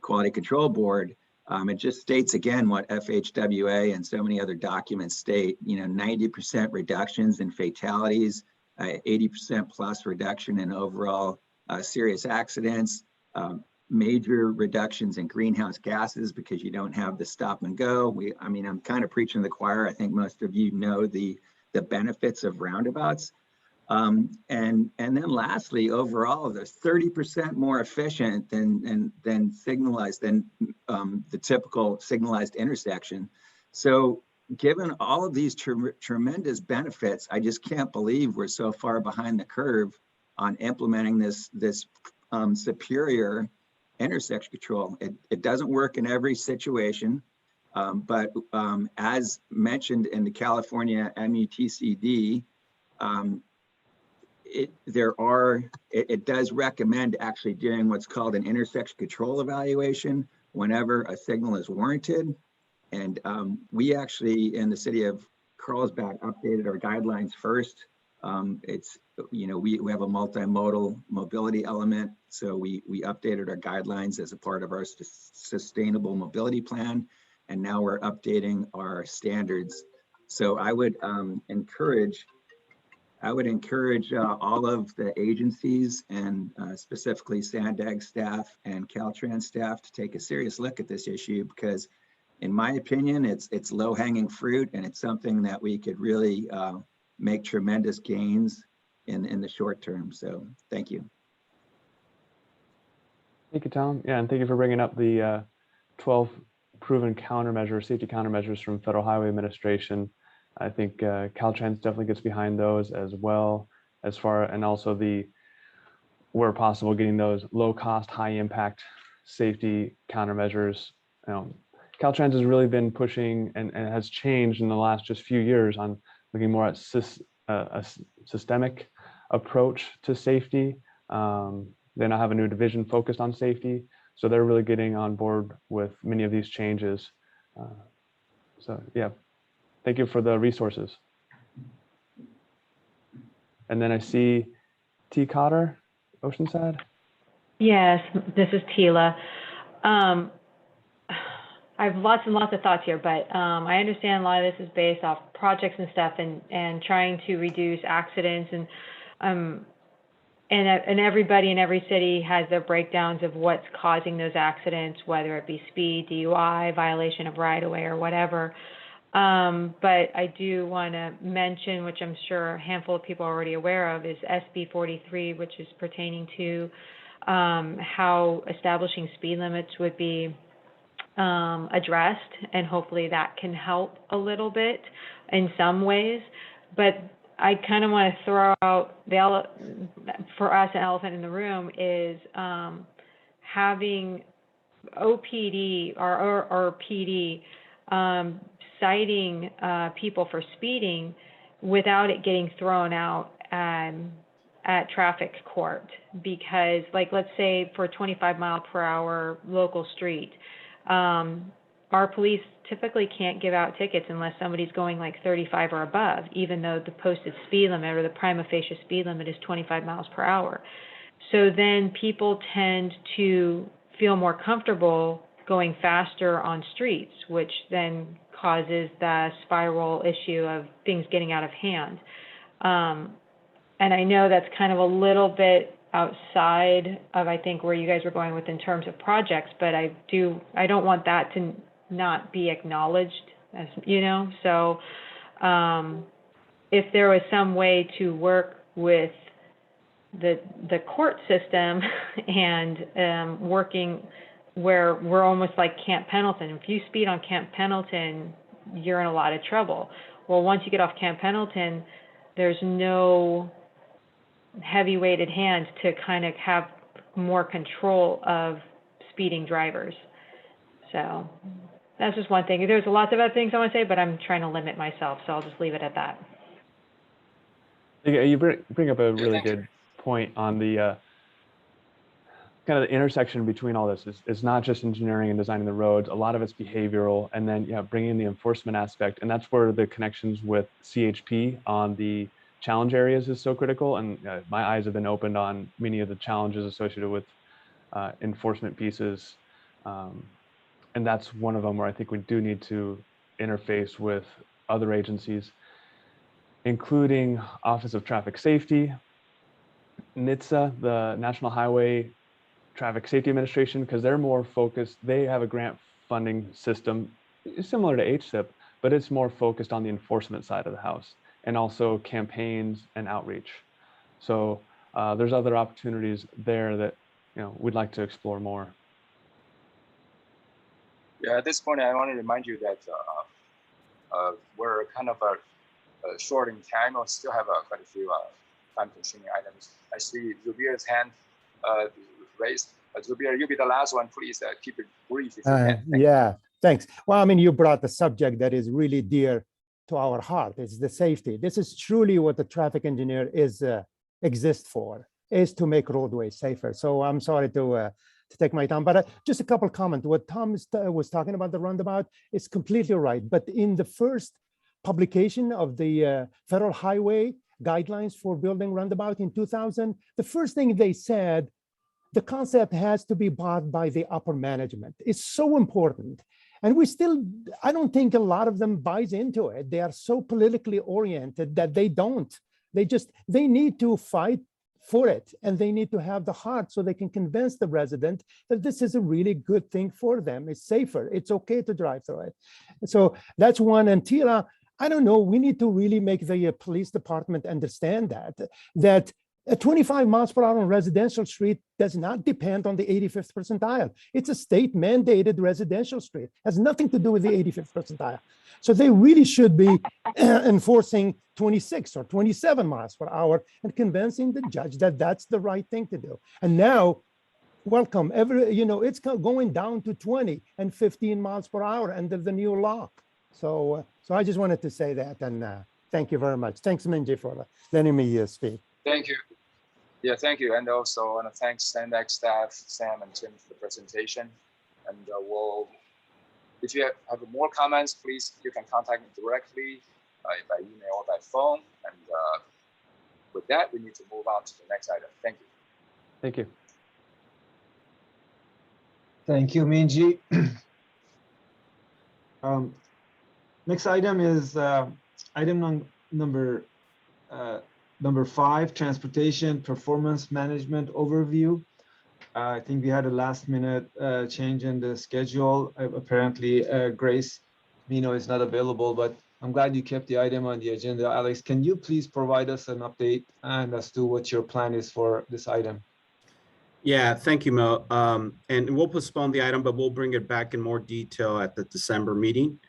Quality Control Board. It just states again what FHWA and so many other documents state, 90% reductions in fatalities, 80% plus reduction in overall serious accidents, major reductions in greenhouse gases because you don't have the stop and go. I'm kind of preaching to the choir. I think most of you know the the benefits of roundabouts. And then lastly, overall, they're 30% more efficient than signalized, than the typical signalized intersection. So given all of these tremendous benefits, I just can't believe we're so far behind the curve on implementing this superior intersection control. It doesn't work in every situation, but as mentioned in the California MUTCD, it does recommend actually doing what's called an intersection control evaluation whenever a signal is warranted. And we actually, in the city of Carlsbad, updated our guidelines first. It's, you know, we have a multimodal mobility element. So we updated our guidelines as a part of our sustainable mobility plan. And now we're updating our standards. So I would encourage all of the agencies and specifically Sandag staff and Caltrans staff to take a serious look at this issue, because in my opinion, it's low-hanging fruit, and it's something that we could really make tremendous gains in the short term. So thank you. Thank you, Tom. Yeah, and thank you for bringing up the 12 proven countermeasures, safety countermeasures from Federal Highway Administration. I think Caltrans definitely gets behind those as well, and also where possible, getting those low-cost, high-impact safety countermeasures. You know, Caltrans has really been pushing and has changed in the last just few years on looking more at a systemic approach to safety. They now have a new division focused on safety, so they're really getting on board with many of these changes. So yeah, thank you for the resources. And then I see T. Cotter, Oceanside. Yes, this is Tila. I have lots and lots of thoughts here, but I understand a lot of this is based off projects and stuff, and trying to reduce accidents, and everybody in every city has their breakdowns of what's causing those accidents, whether it be speed, DUI, violation of right-of-way, or whatever. But I do want to mention, which I'm sure a handful of people are already aware of, is SB 43, which is pertaining to how establishing speed limits would be addressed, and hopefully that can help a little bit in some ways. But I kind of want to throw out for us, an elephant in the room is having OPD or PD citing people for speeding without it getting thrown out at traffic court. Because, like, let's say for 25-mile-per-hour local street, our police typically can't give out tickets unless somebody's going like 35 or above, even though the posted speed limit or the prima facie speed limit is 25 miles per hour. So then people tend to feel more comfortable going faster on streets, which then causes the spiral issue of things getting out of hand. And I know that's kind of a little bit outside of, I think, where you guys were going with in terms of projects, but I don't want that to not be acknowledged, as you know. So if there was some way to work with the court system and working where we're almost like Camp Pendleton. If you speed on Camp Pendleton, you're in a lot of trouble. Well, once you get off Camp Pendleton, there's no heavy-weighted hand to kind of have more control of speeding drivers. So that's just one thing. There's lots of other things I want to say, but I'm trying to limit myself, so I'll just leave it at that. Yeah, you bring up a really good point on the kind of the intersection between all this. It's not just engineering and designing the roads. A lot of it's behavioral, and then bringing the enforcement aspect, and that's where the connections with CHP on the challenge areas is so critical. And my eyes have been opened on many of the challenges associated with enforcement pieces, and that's one of them where I think we do need to interface with other agencies, including Office of Traffic Safety, NHTSA, the National Highway Traffic Safety Administration, because they're more focused. They have a grant funding system similar to Hsip, but it's more focused on the enforcement side of the house. and also campaigns and outreach. So there's other opportunities there that we'd like to explore more. Yeah, at this point, I want to remind you that we're kind of short in time. We still have quite a few time-consuming items. I see Zubir's hand raised. Zubir, you'll be the last one. Please keep it brief if you can. Yeah, thanks. Well, I mean, you brought the subject that is really dear to our heart. It's the safety. This is truly what the traffic engineer exists for, is to make roadways safer. So I'm sorry to take my time, but just a couple comments. What Tom was talking about the roundabout is completely right. But in the first publication of the Federal Highway Guidelines for Building Roundabout in 2000, the first thing they said, the concept has to be bought by the upper management. It's so important. And I don't think a lot of them buys into it. They are so politically oriented that they don't. They need to fight for it, and they need to have the heart so they can convince the resident that this is a really good thing for them. It's safer. It's okay to drive through it. So that's one. And Tila, I don't know, we need to really make the police department understand that a 25 miles per hour on residential street does not depend on the 85th percentile. It's a state mandated residential street. It has nothing to do with the 85th percentile. So they really should be enforcing 26 or 27 miles per hour and convincing the judge that that's the right thing to do. And now, welcome, it's going down to 20 and 15 miles per hour under the new law. So I just wanted to say that, and thank you very much. Thanks, Minji, for letting me speak. Thank you. Yeah, thank you. And also I want to thank Centec staff, Sam and Tim, for the presentation. And if you have more comments, please, you can contact me directly by email or by phone. And with that, we need to move on to the next item. Thank you. Thank you. Thank you, Minji. Next item is item number 5, transportation performance management overview. I think we had a last minute change in the schedule. Apparently, Grace Mino is not available, but I'm glad you kept the item on the agenda. Alex, can you please provide us an update and as to what your plan is for this item? Yeah, thank you, Mo. And we'll postpone the item, but we'll bring it back in more detail at the December meeting.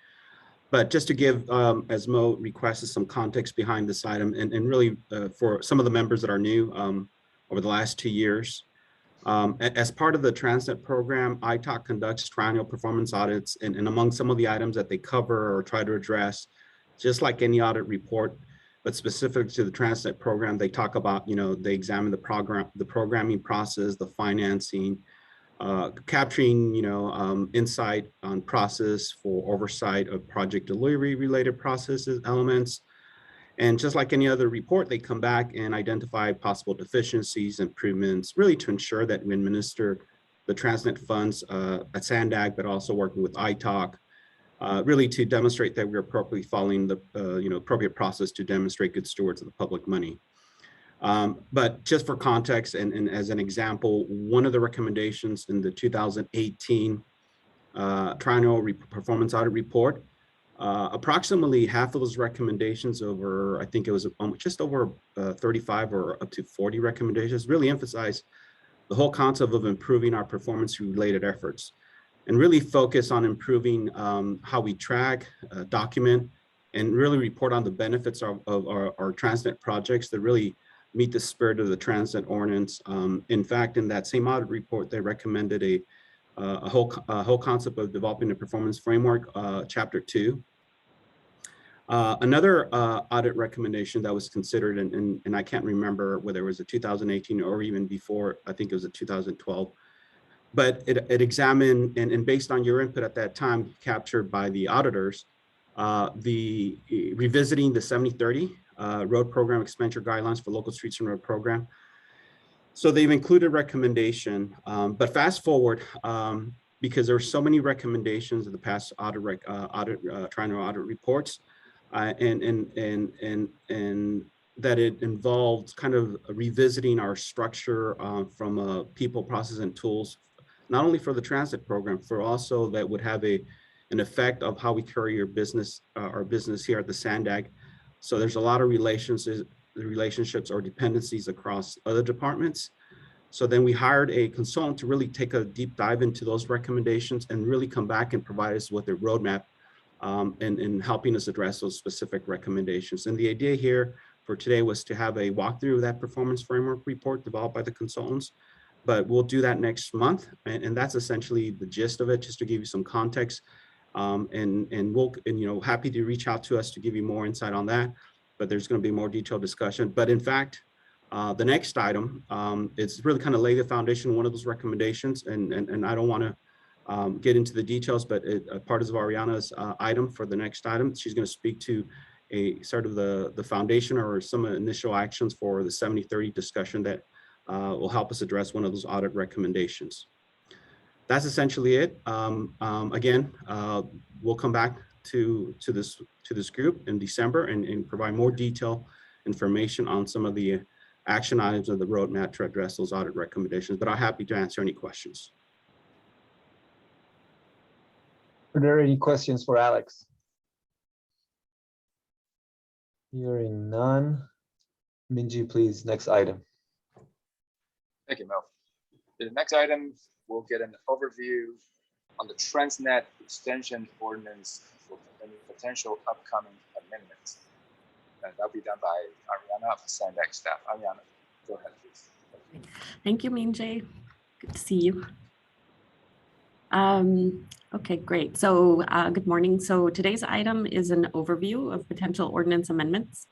But just to give, as Mo requested, some context behind this item, and really for some of the members that are new over the last 2 years, as part of the Transnet program, ITOC conducts triennial performance audits, and among some of the items that they cover or try to address, just like any audit report, but specific to the Transnet program, they talk about, they examine the programming process, the financing, capturing, insight on process for oversight of project delivery related processes, elements. And just like any other report, they come back and identify possible deficiencies, improvements, really to ensure that we administer the Transnet funds at SANDAG, but also working with ITOC, really to demonstrate that we're appropriately following the appropriate process to demonstrate good stewards of the public money. But just for context and as an example, one of the recommendations in the 2018 triennial performance audit report, approximately half of those recommendations over, I think it was just over 35 or up to 40 recommendations, really emphasize the whole concept of improving our performance related efforts and really focus on improving how we track, document, and really report on the benefits of our Transnet projects that really meet the spirit of the Transnet Ordinance. In fact, in that same audit report, they recommended a whole concept of developing a performance framework, Chapter 2. Another audit recommendation that was considered, and I can't remember whether it was a 2018 or even before, I think it was a 2012, but it examined, and based on your input at that time, captured by the auditors, revisiting the 70/30 road program expenditure guidelines for local streets and road program. So they've included recommendation, but fast forward, because there are so many recommendations in the past triennial audit reports, and that it involved kind of revisiting our structure from a people, process, and tools, not only for the Transit program, for also that would have an effect of how we carry our business here at the SANDAG. So there's a lot of relationships or dependencies across other departments. So then we hired a consultant to really take a deep dive into those recommendations and really come back and provide us with a roadmap in helping us address those specific recommendations. And the idea here for today was to have a walkthrough of that performance framework report developed by the consultants, but we'll do that next month. And that's essentially the gist of it, just to give you some context. Happy to reach out to us to give you more insight on that, but there's going to be more detailed discussion. But in fact, the next item is really kind of lay the foundation of one of those recommendations, and I don't want to get into the details, but part of Ariana's item for the next item, she's going to speak to a sort of the foundation or some initial actions for the 70-30 discussion that will help us address one of those audit recommendations. That's essentially it. Again, we'll come back to this group in December and provide more detailed information on some of the action items of the roadmap to address those audit recommendations, but I'm happy to answer any questions. Are there any questions for Alex? Hearing none. Minji, please, next item. Thank you, Mel. The next item, we'll get an overview on the Transnet extension ordinance for any potential upcoming amendments. And that'll be done by Ariana of the Centec staff. Ariana, go ahead, please. Thank you, Minji. Good to see you. Okay, great. So good morning. So today's item is an overview of potential ordinance amendments.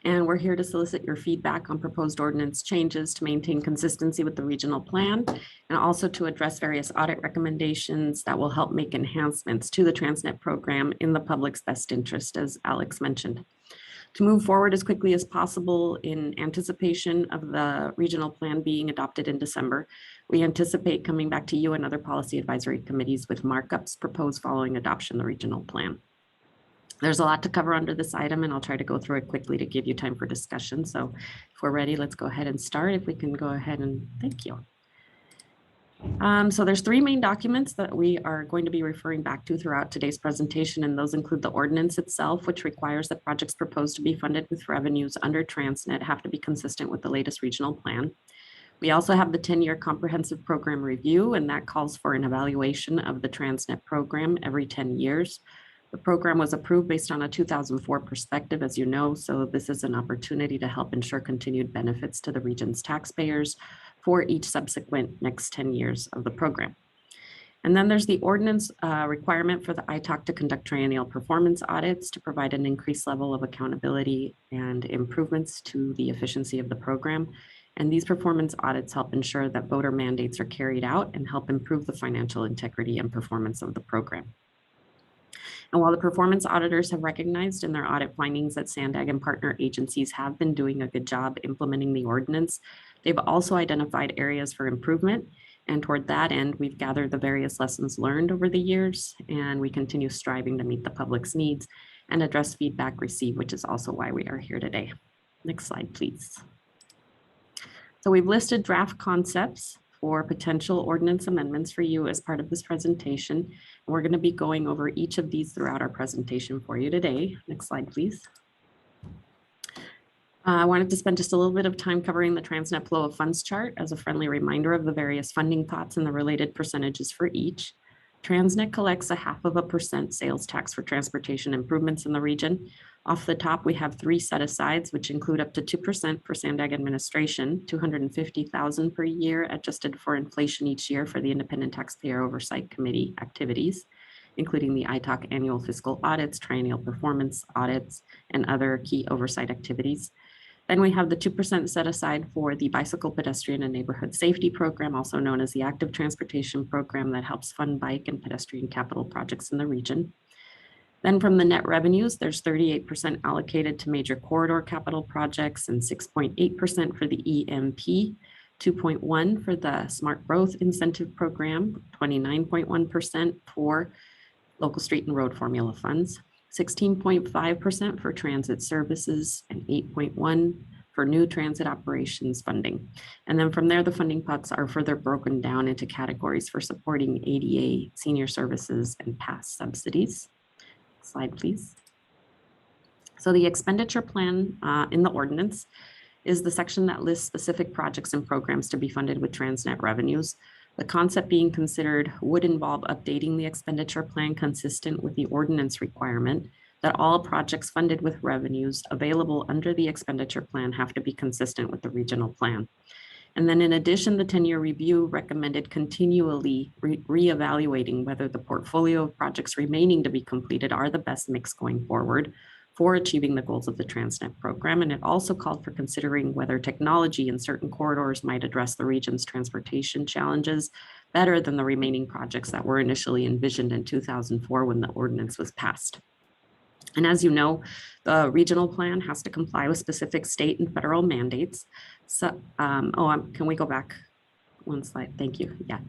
And we're here to solicit your feedback on proposed ordinance changes to maintain consistency with the regional plan and also to address various audit recommendations that will help make enhancements to the Transnet program in the public's best interest, as Alex mentioned. To move forward as quickly as possible in anticipation of the regional plan being adopted in December, we anticipate coming back to you and other policy advisory committees with markups proposed following adoption of the regional plan. There's a lot to cover under this item, and I'll try to go through it quickly to give you time for discussion. So if we're ready, let's go ahead and start. If we can go ahead and thank you. So there's three main documents that we are going to be referring back to throughout today's presentation, and those include the ordinance itself, which requires that projects proposed to be funded with revenues under Transnet have to be consistent with the latest regional plan. We also have the 10-year comprehensive program review, and that calls for an evaluation of the Transnet program every 10 years. The program was approved based on a 2004 perspective, as you know, so this is an opportunity to help ensure continued benefits to the region's taxpayers for each subsequent next 10 years of the program. And then there's the ordinance requirement for the ITOC to conduct triennial performance audits to provide an increased level of accountability and improvements to the efficiency of the program. And these performance audits help ensure that voter mandates are carried out and help improve the financial integrity and performance of the program. And while the performance auditors have recognized in their audit findings that Centec and partner agencies have been doing a good job implementing the ordinance, they've also identified areas for improvement. And toward that end, we've gathered the various lessons learned over the years, and we continue striving to meet the public's needs and address feedback received, which is also why we are here today. Next slide, please. So we've listed draft concepts for potential ordinance amendments for you as part of this presentation. And we're going to be going over each of these throughout our presentation for you today. Next slide, please. I wanted to spend just a little bit of time covering the Transnet flow of funds chart as a friendly reminder of the various funding pots and the related percentages for each. Transnet collects 0.5% sales tax for transportation improvements in the region. Off the top, we have 3 set-asides, which include up to 2% for Centec administration, $250,000 per year, adjusted for inflation each year for the Independent Taxpayer Oversight Committee activities, including the ITOC annual fiscal audits, triennial performance audits, and other key oversight activities. Then we have the 2% set aside for the Bicycle, Pedestrian, and Neighborhood Safety Program, also known as the Active Transportation Program, that helps fund bike and pedestrian capital projects in the region. Then from the net revenues, there's 38% allocated to major corridor capital projects and 6.8% for the EMP, 2.1% for the Smart Growth Incentive Program, 29.1% for local street and road formula funds, 16.5% for transit services, and 8.1% for new transit operations funding. And then from there, the funding pots are further broken down into categories for supporting ADA, senior services, and pass subsidies. Slide, please. So the expenditure plan in the ordinance is the section that lists specific projects and programs to be funded with Transnet revenues. The concept being considered would involve updating the expenditure plan consistent with the ordinance requirement that all projects funded with revenues available under the expenditure plan have to be consistent with the regional plan. And then in addition, the 10-year review recommended continually reevaluating whether the portfolio of projects remaining to be completed are the best mix going forward for achieving the goals of the Transnet program. And it also called for considering whether technology in certain corridors might address the region's transportation challenges better than the remaining projects that were initially envisioned in 2004 when the ordinance was passed. And as you know, the regional plan has to comply with specific state and federal mandates. So, can we go back one slide? Thank you. Yeah.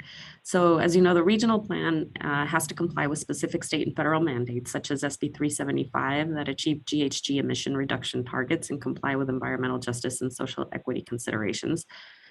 So as you know, the regional plan has to comply with specific state and federal mandates, such as SB 375 that achieve GHG emission reduction targets and comply with environmental justice and social equity considerations.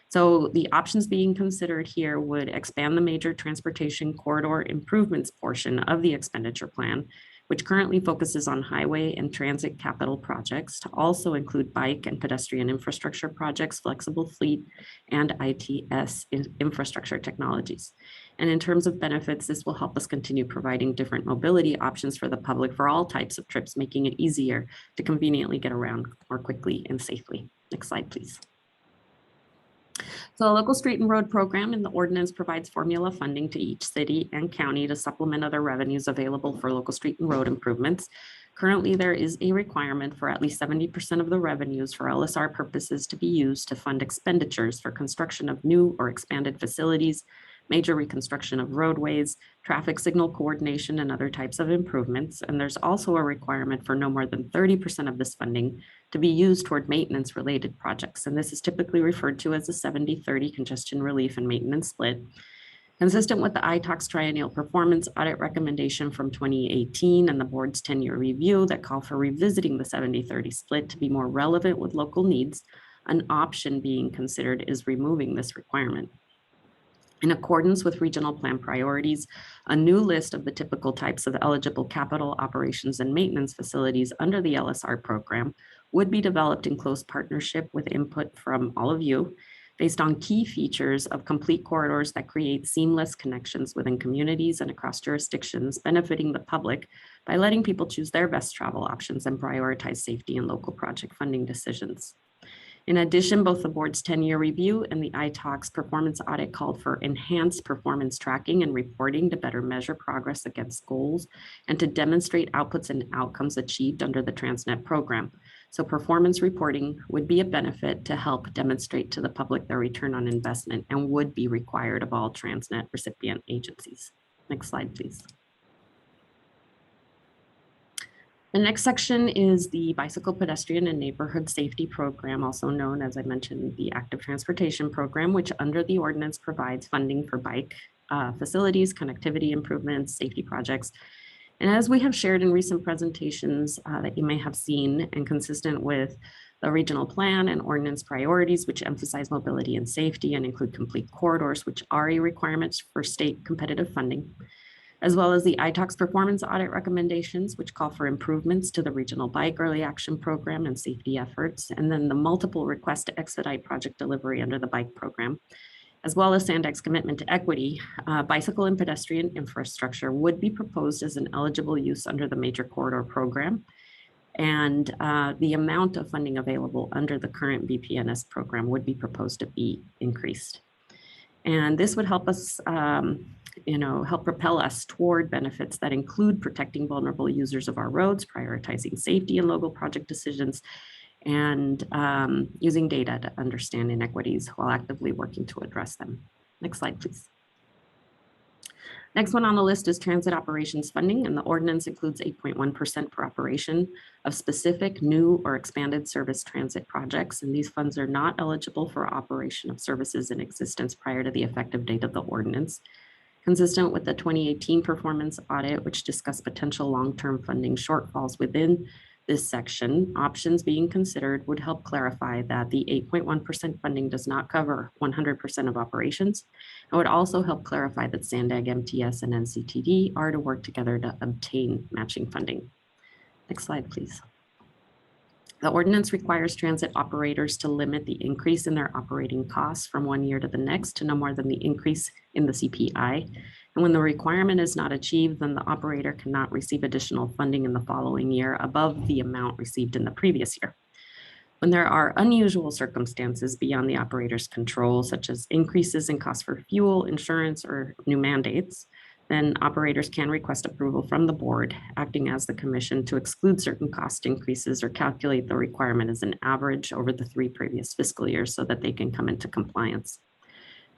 So the options being considered here would expand the major transportation corridor improvements portion of the expenditure plan, which currently focuses on highway and transit capital projects, to also include bike and pedestrian infrastructure projects, flexible fleet, and ITS infrastructure technologies. And in terms of benefits, this will help us continue providing different mobility options for the public for all types of trips, making it easier to conveniently get around more quickly and safely. Next slide, please. So the local street and road program in the ordinance provides formula funding to each city and county to supplement other revenues available for local street and road improvements. Currently, there is a requirement for at least 70% of the revenues for LSR purposes to be used to fund expenditures for construction of new or expanded facilities, major reconstruction of roadways, traffic signal coordination, and other types of improvements. And there's also a requirement for no more than 30% of this funding to be used toward maintenance-related projects. And this is typically referred to as a 70-30 congestion relief and maintenance split, consistent with the ITOX triennial performance audit recommendation from 2018 and the board's 10-year review that call for revisiting the 70-30 split to be more relevant with local needs. An option being considered is removing this requirement. In accordance with regional plan priorities, a new list of the typical types of eligible capital operations and maintenance facilities under the LSR program would be developed in close partnership with input from all of you based on key features of complete corridors that create seamless connections within communities and across jurisdictions, benefiting the public by letting people choose their best travel options and prioritize safety and local project funding decisions. In addition, both the board's 10-year review and the ITOX performance audit called for enhanced performance tracking and reporting to better measure progress against goals and to demonstrate outputs and outcomes achieved under the Transnet program. So performance reporting would be a benefit to help demonstrate to the public their return on investment and would be required of all Transnet recipient agencies. Next slide, please. The next section is the Bicycle, Pedestrian, and Neighborhood Safety Program, also known, as I mentioned, the Active Transportation Program, which under the ordinance provides funding for bike facilities, connectivity improvements, safety projects. And as we have shared in recent presentations that you may have seen, and consistent with the regional plan and ordinance priorities, which emphasize mobility and safety and include complete corridors, which are a requirement for state competitive funding, as well as the ITOX performance audit recommendations, which call for improvements to the regional bike early action program and safety efforts, and then the multiple requests to expedite project delivery under the bike program, as well as Sandec's commitment to equity. Bicycle and pedestrian infrastructure would be proposed as an eligible use under the major corridor program, and the amount of funding available under the current BPNS program would be proposed to be increased. And this would help us help propel us toward benefits that include protecting vulnerable users of our roads, prioritizing safety in local project decisions, and using data to understand inequities while actively working to address them. Next slide, please. Next one on the list is transit operations funding, and the ordinance includes 8.1% per operation of specific new or expanded service transit projects, and these funds are not eligible for operation of services in existence prior to the effective date of the ordinance. Consistent with the 2018 performance audit, which discussed potential long-term funding shortfalls within this section, options being considered would help clarify that the 8.1% funding does not cover 100% of operations, and would also help clarify that Sandeg, MTS, and NCTD are to work together to obtain matching funding. Next slide, please. The ordinance requires transit operators to limit the increase in their operating costs from one year to the next to no more than the increase in the CPI. And when the requirement is not achieved, then the operator cannot receive additional funding in the following year above the amount received in the previous year. When there are unusual circumstances beyond the operator's control, such as increases in cost for fuel, insurance, or new mandates, then operators can request approval from the board, acting as the commission, to exclude certain cost increases or calculate the requirement as an average over the 3 previous fiscal years so that they can come into compliance.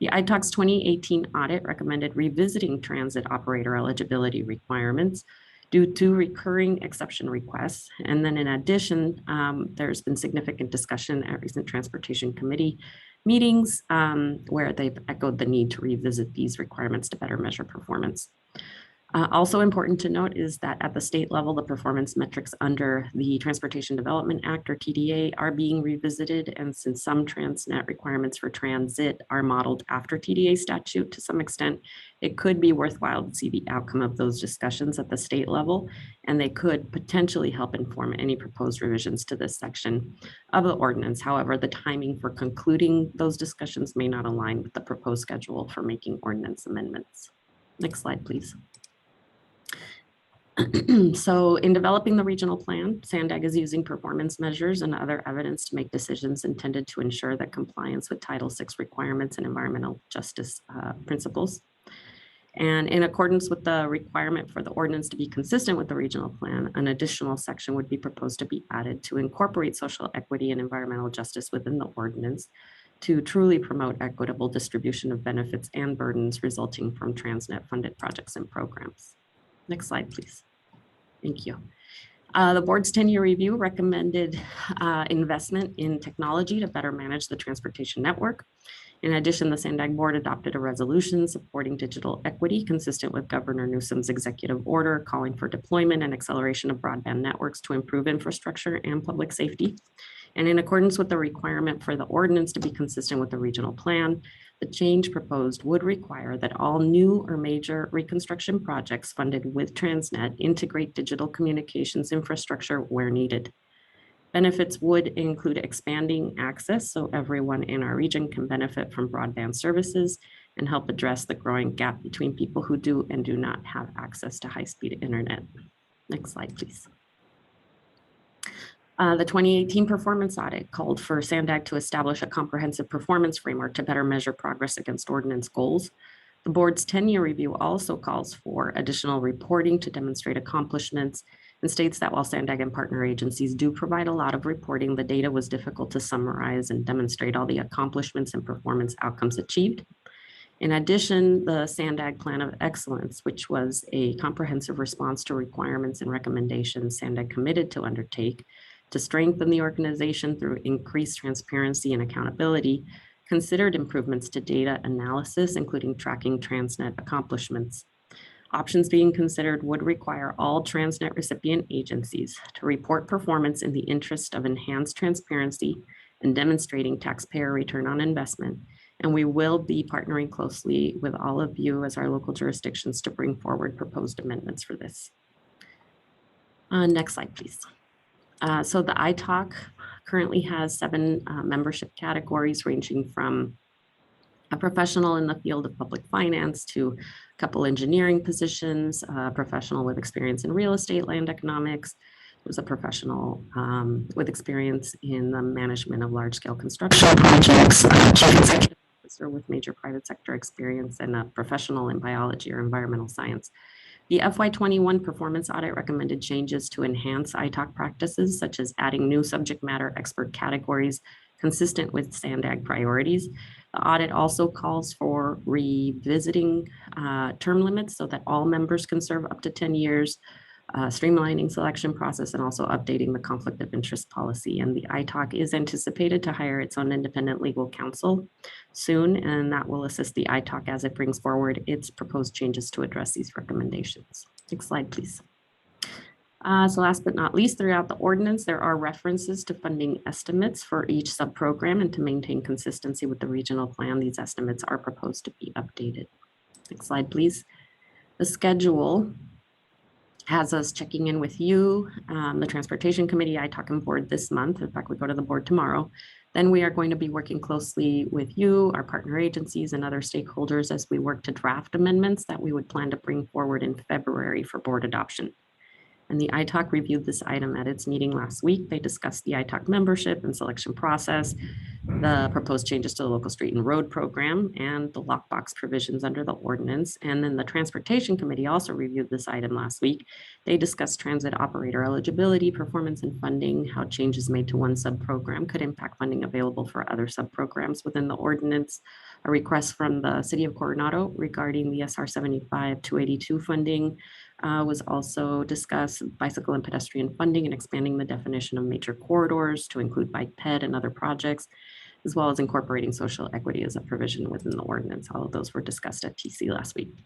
The ITOC's 2018 audit recommended revisiting transit operator eligibility requirements due to recurring exception requests. And then in addition, there's been significant discussion at recent Transportation Committee meetings where they've echoed the need to revisit these requirements to better measure performance. Also important to note is that at the state level, the performance metrics under the Transportation Development Act, or TDA, are being revisited. And since some Transnet requirements for transit are modeled after TDA statute to some extent, it could be worthwhile to see the outcome of those discussions at the state level, and they could potentially help inform any proposed revisions to this section of the ordinance. However, the timing for concluding those discussions may not align with the proposed schedule for making ordinance amendments. Next slide, please. So in developing the regional plan, SANDAG is using performance measures and other evidence to make decisions intended to ensure that compliance with Title VI requirements and environmental justice principles. And in accordance with the requirement for the ordinance to be consistent with the regional plan, an additional section would be proposed to be added to incorporate social equity and environmental justice within the ordinance to truly promote equitable distribution of benefits and burdens resulting from Transnet funded projects and programs. Next slide, please. Thank you. The board's 10-year review recommended investment in technology to better manage the transportation network. In addition, the SANDAG board adopted a resolution supporting digital equity consistent with Governor Newsom's executive order calling for deployment and acceleration of broadband networks to improve infrastructure and public safety. And in accordance with the requirement for the ordinance to be consistent with the regional plan, the change proposed would require that all new or major reconstruction projects funded with Transnet integrate digital communications infrastructure where needed. Benefits would include expanding access so everyone in our region can benefit from broadband services and help address the growing gap between people who do and do not have access to high-speed internet. Next slide, please. The 2018 performance audit called for SANDAG to establish a comprehensive performance framework to better measure progress against ordinance goals. The board's 10-year review also calls for additional reporting to demonstrate accomplishments and states that while SANDAG and partner agencies do provide a lot of reporting, the data was difficult to summarize and demonstrate all the accomplishments and performance outcomes achieved. In addition, the SANDAG Plan of Excellence, which was a comprehensive response to requirements and recommendations SANDAG committed to undertake to strengthen the organization through increased transparency and accountability, considered improvements to data analysis, including tracking Transnet accomplishments. Options being considered would require all Transnet recipient agencies to report performance in the interest of enhanced transparency and demonstrating taxpayer return on investment. And we will be partnering closely with all of you as our local jurisdictions to bring forward proposed amendments for this. Next slide, please. So the ITOC currently has 7 membership categories ranging from a professional in the field of public finance to a couple engineering positions, a professional with experience in real estate, land economics. There's a professional with experience in the management of large-scale construction projects, chief executive officer with major private sector experience, and a professional in biology or environmental science. The FY21 performance audit recommended changes to enhance ITOC practices, such as adding new subject matter expert categories consistent with SANDAG priorities. The audit also calls for revisiting term limits so that all members can serve up to 10 years, streamlining selection process, and also updating the conflict of interest policy. And the ITOC is anticipated to hire its own independent legal counsel soon, and that will assist the ITOC as it brings forward its proposed changes to address these recommendations. Next slide, please. So last but not least, throughout the ordinance, there are references to funding estimates for each subprogram, and to maintain consistency with the regional plan, these estimates are proposed to be updated. Next slide, please. The schedule has us checking in with you, the Transportation Committee, ITAC and board this month. In fact, we go to the board tomorrow. Then we are going to be working closely with you, our partner agencies and other stakeholders as we work to draft amendments that we would plan to bring forward in February for board adoption. And the ITAC reviewed this item at its meeting last week. They discussed the ITAC membership and selection process, the proposed changes to the local street and road program, and the lockbox provisions under the ordinance. And then the Transportation Committee also reviewed this item last week. They discussed transit operator eligibility, performance, and funding, how changes made to one sub-program could impact funding available for other sub-programs within the ordinance, a request from the City of Coronado regarding the SR 75-282 funding, was also discussed, bicycle and pedestrian funding and expanding the definition of major corridors to include bike ped and other projects, as well as incorporating social equity as a provision within the ordinance. All of those were discussed at TC last week.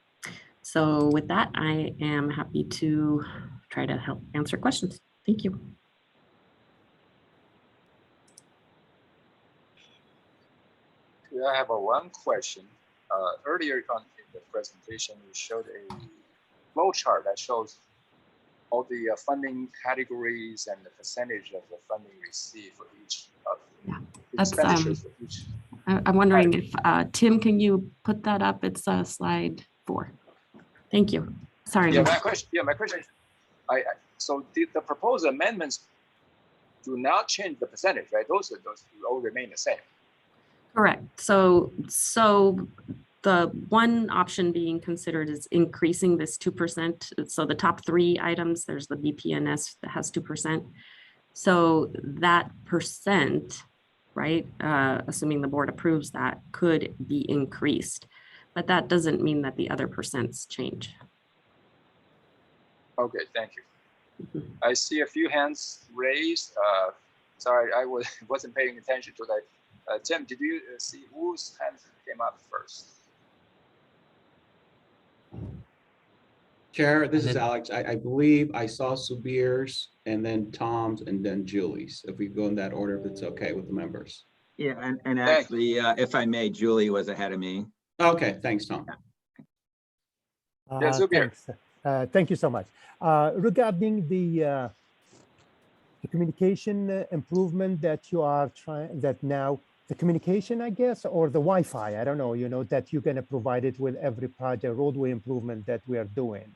So with that, I am happy to try to help answer questions. Thank you. I have one question. Earlier on in the presentation, you showed a flow chart that shows all the funding categories and the percentage of the funding received for each of the expenditures for each. I'm wondering if Tim, can you put that up? It's slide 4. Thank you. Sorry. Yeah, my question is, so the proposed amendments do not change the percentage, right? Those all remain the same. Correct. So the one option being considered is increasing this 2%. So the top 3 items, there's the BPNS that has 2%. So that percent, right, assuming the board approves that, could be increased. But that doesn't mean that the other percents change. Okay, thank you. I see a few hands raised. Sorry, I wasn't paying attention to that. Tim, did you see whose hand came up first? Chair, this is Alex. I believe I saw Subir's and then Tom's and then Julie's. If we go in that order, if it's okay with the members. Yeah, and actually, if I may, Julie was ahead of me. Okay, thanks, Tom. Thanks. Thank you so much. Regarding the communication improvement that you are trying, that now the communication, I guess, or the Wi-Fi, I don't know, that you're going to provide it with every project, roadway improvement that we are doing.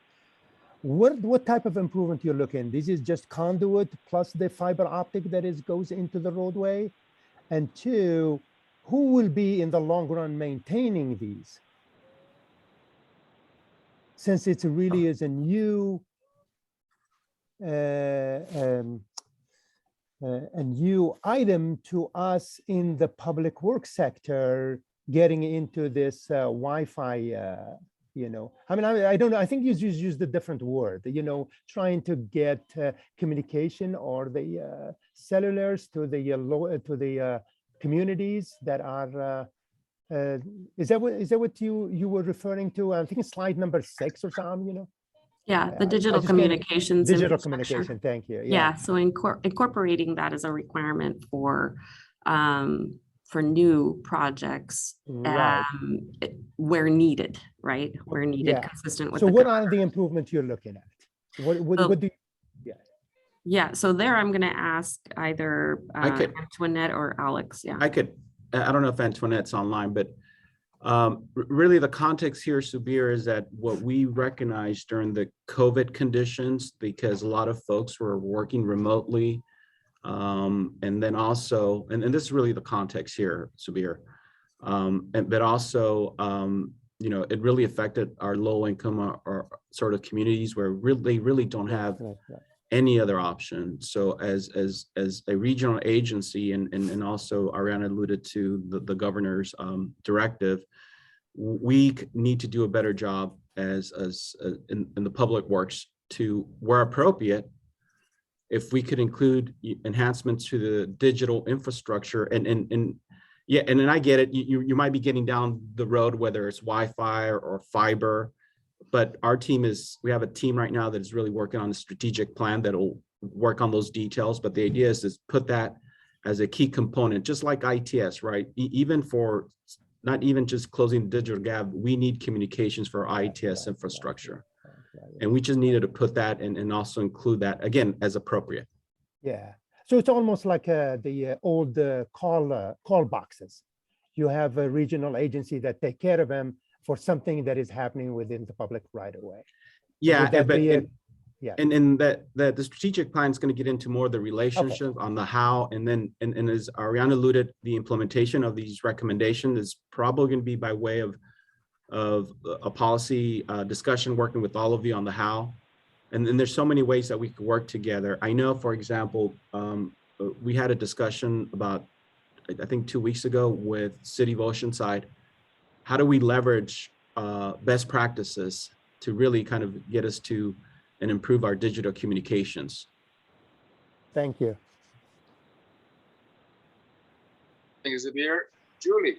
What type of improvement you're looking? This is just conduit plus the fiber optic that goes into the roadway? And 2, who will be in the long run maintaining these? Since it really is a new item to us in the public works sector, getting into this Wi-Fi, I mean, I don't know. I think you just used a different word, trying to get communication or the cellulars to the communities that are. Is that what you were referring to? I think it's slide number 6 or something. Yeah, the digital communications. Digital communication. Thank you. Yeah. So incorporating that as a requirement for new projects, right, where needed, right? Where needed, consistent with. So what are the improvements you're looking at? What do you? Yeah. So there, I'm going to ask either Antoinette or Alex. Yeah. I don't know if Antoinette's online, but really the context here, Subir, is that what we recognized during the COVID conditions, because a lot of folks were working remotely, and then also, and this is really the context here, Subir, but also, it really affected our low income or sort of communities where they really don't have any other option. So as a regional agency, and also Ariana alluded to the governor's directive, we need to do a better job as in the public works to, where appropriate, if we could include enhancements to the digital infrastructure and then I get it, you might be getting down the road, whether it's Wi-Fi or fiber, but we have a team right now that is really working on a strategic plan that'll work on those details. But the idea is put that as a key component, just like ITS, right? Even for not even just closing the digital gap, we need communications for ITS infrastructure. And we just needed to put that and also include that again as appropriate. Yeah. So it's almost like the old call boxes. You have a regional agency that take care of them for something that is happening within the public right of way. Yeah, yeah. And that the strategic plan is going to get into more of the relationship on the how, and then and as Ariana alluded, the implementation of these recommendations is probably going to be by way of a policy discussion, working with all of you on the how. And then there's so many ways that we could work together. I know, for example, we had a discussion about, I think 2 weeks ago with City of Oceanside. How do we leverage best practices to really kind of get us to and improve our digital communications? Thank you. Thank you, Zabir. Julie.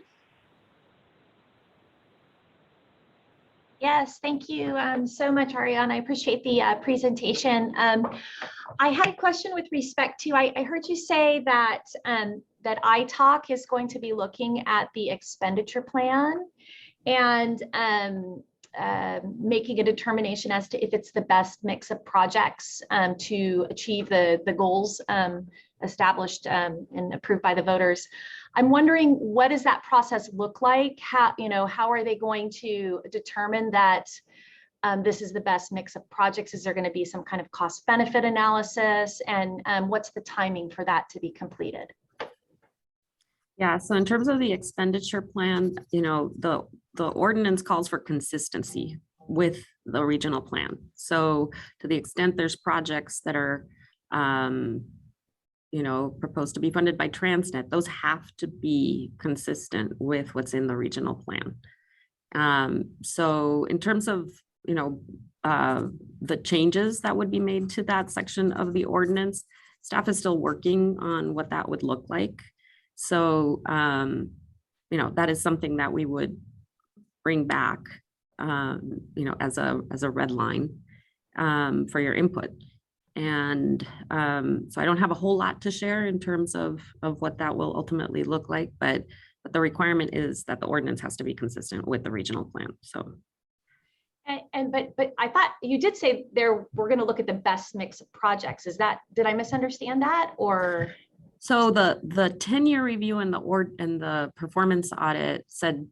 Yes, thank you so much, Ariana. I appreciate the presentation. I had a question with respect to, I heard you say that that ITALC is going to be looking at the expenditure plan and making a determination as to if it's the best mix of projects to achieve the goals established and approved by the voters. I'm wondering, what does that process look like? How are they going to determine that this is the best mix of projects? Is there going to be some kind of cost benefit analysis? And what's the timing for that to be completed? Yeah, so in terms of the expenditure plan, the ordinance calls for consistency with the regional plan. So to the extent there's projects that are proposed to be funded by Transnet, those have to be consistent with what's in the regional plan. So in terms of, the changes that would be made to that section of the ordinance, staff is still working on what that would look like. So, that is something that we would bring back, as a red line for your input. And so I don't have a whole lot to share in terms of what that will ultimately look like, but the requirement is that the ordinance has to be consistent with the regional plan. So. But I thought you did say we're going to look at the best mix of projects. Did I misunderstand that, or? So the 10-year review and the performance audit said,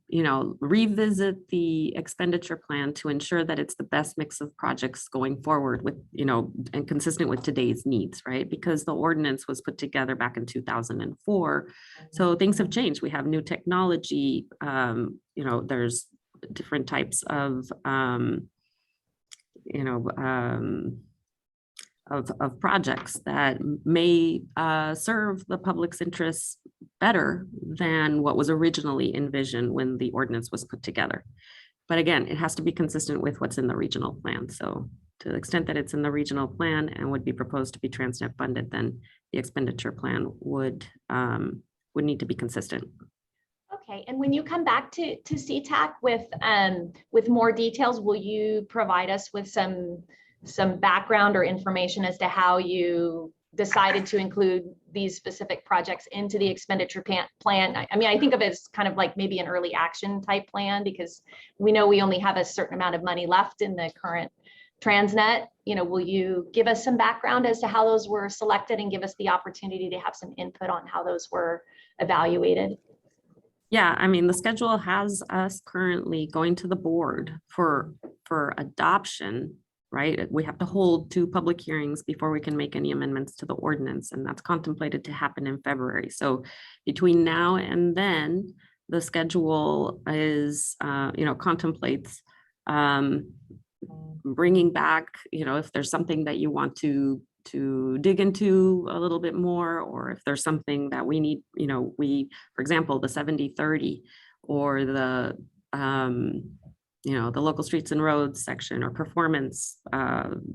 revisit the expenditure plan to ensure that it's the best mix of projects going forward with, and consistent with today's needs, right? Because the ordinance was put together back in 2004. So things have changed. We have new technology. There's different types of, of projects that may serve the public's interests better than what was originally envisioned when the ordinance was put together. But again, it has to be consistent with what's in the regional plan. So to the extent that it's in the regional plan and would be proposed to be Transnet funded, then the expenditure plan would need to be consistent. Okay, and when you come back to CTAC with more details, will you provide us with some background or information as to how you decided to include these specific projects into the expenditure plan? I mean, I think of it as kind of like maybe an early action type plan, because we know we only have a certain amount of money left in the current Transnet. Will you give us some background as to how those were selected and give us the opportunity to have some input on how those were evaluated? Yeah, I mean, the schedule has us currently going to the board for adoption, right? We have to hold 2 public hearings before we can make any amendments to the ordinance, and that's contemplated to happen in February. So between now and then, the schedule is, contemplates bringing back, if there's something that you want to dig into a little bit more, or if there's something that we need, for example, the 70/30 or the local streets and roads section, or performance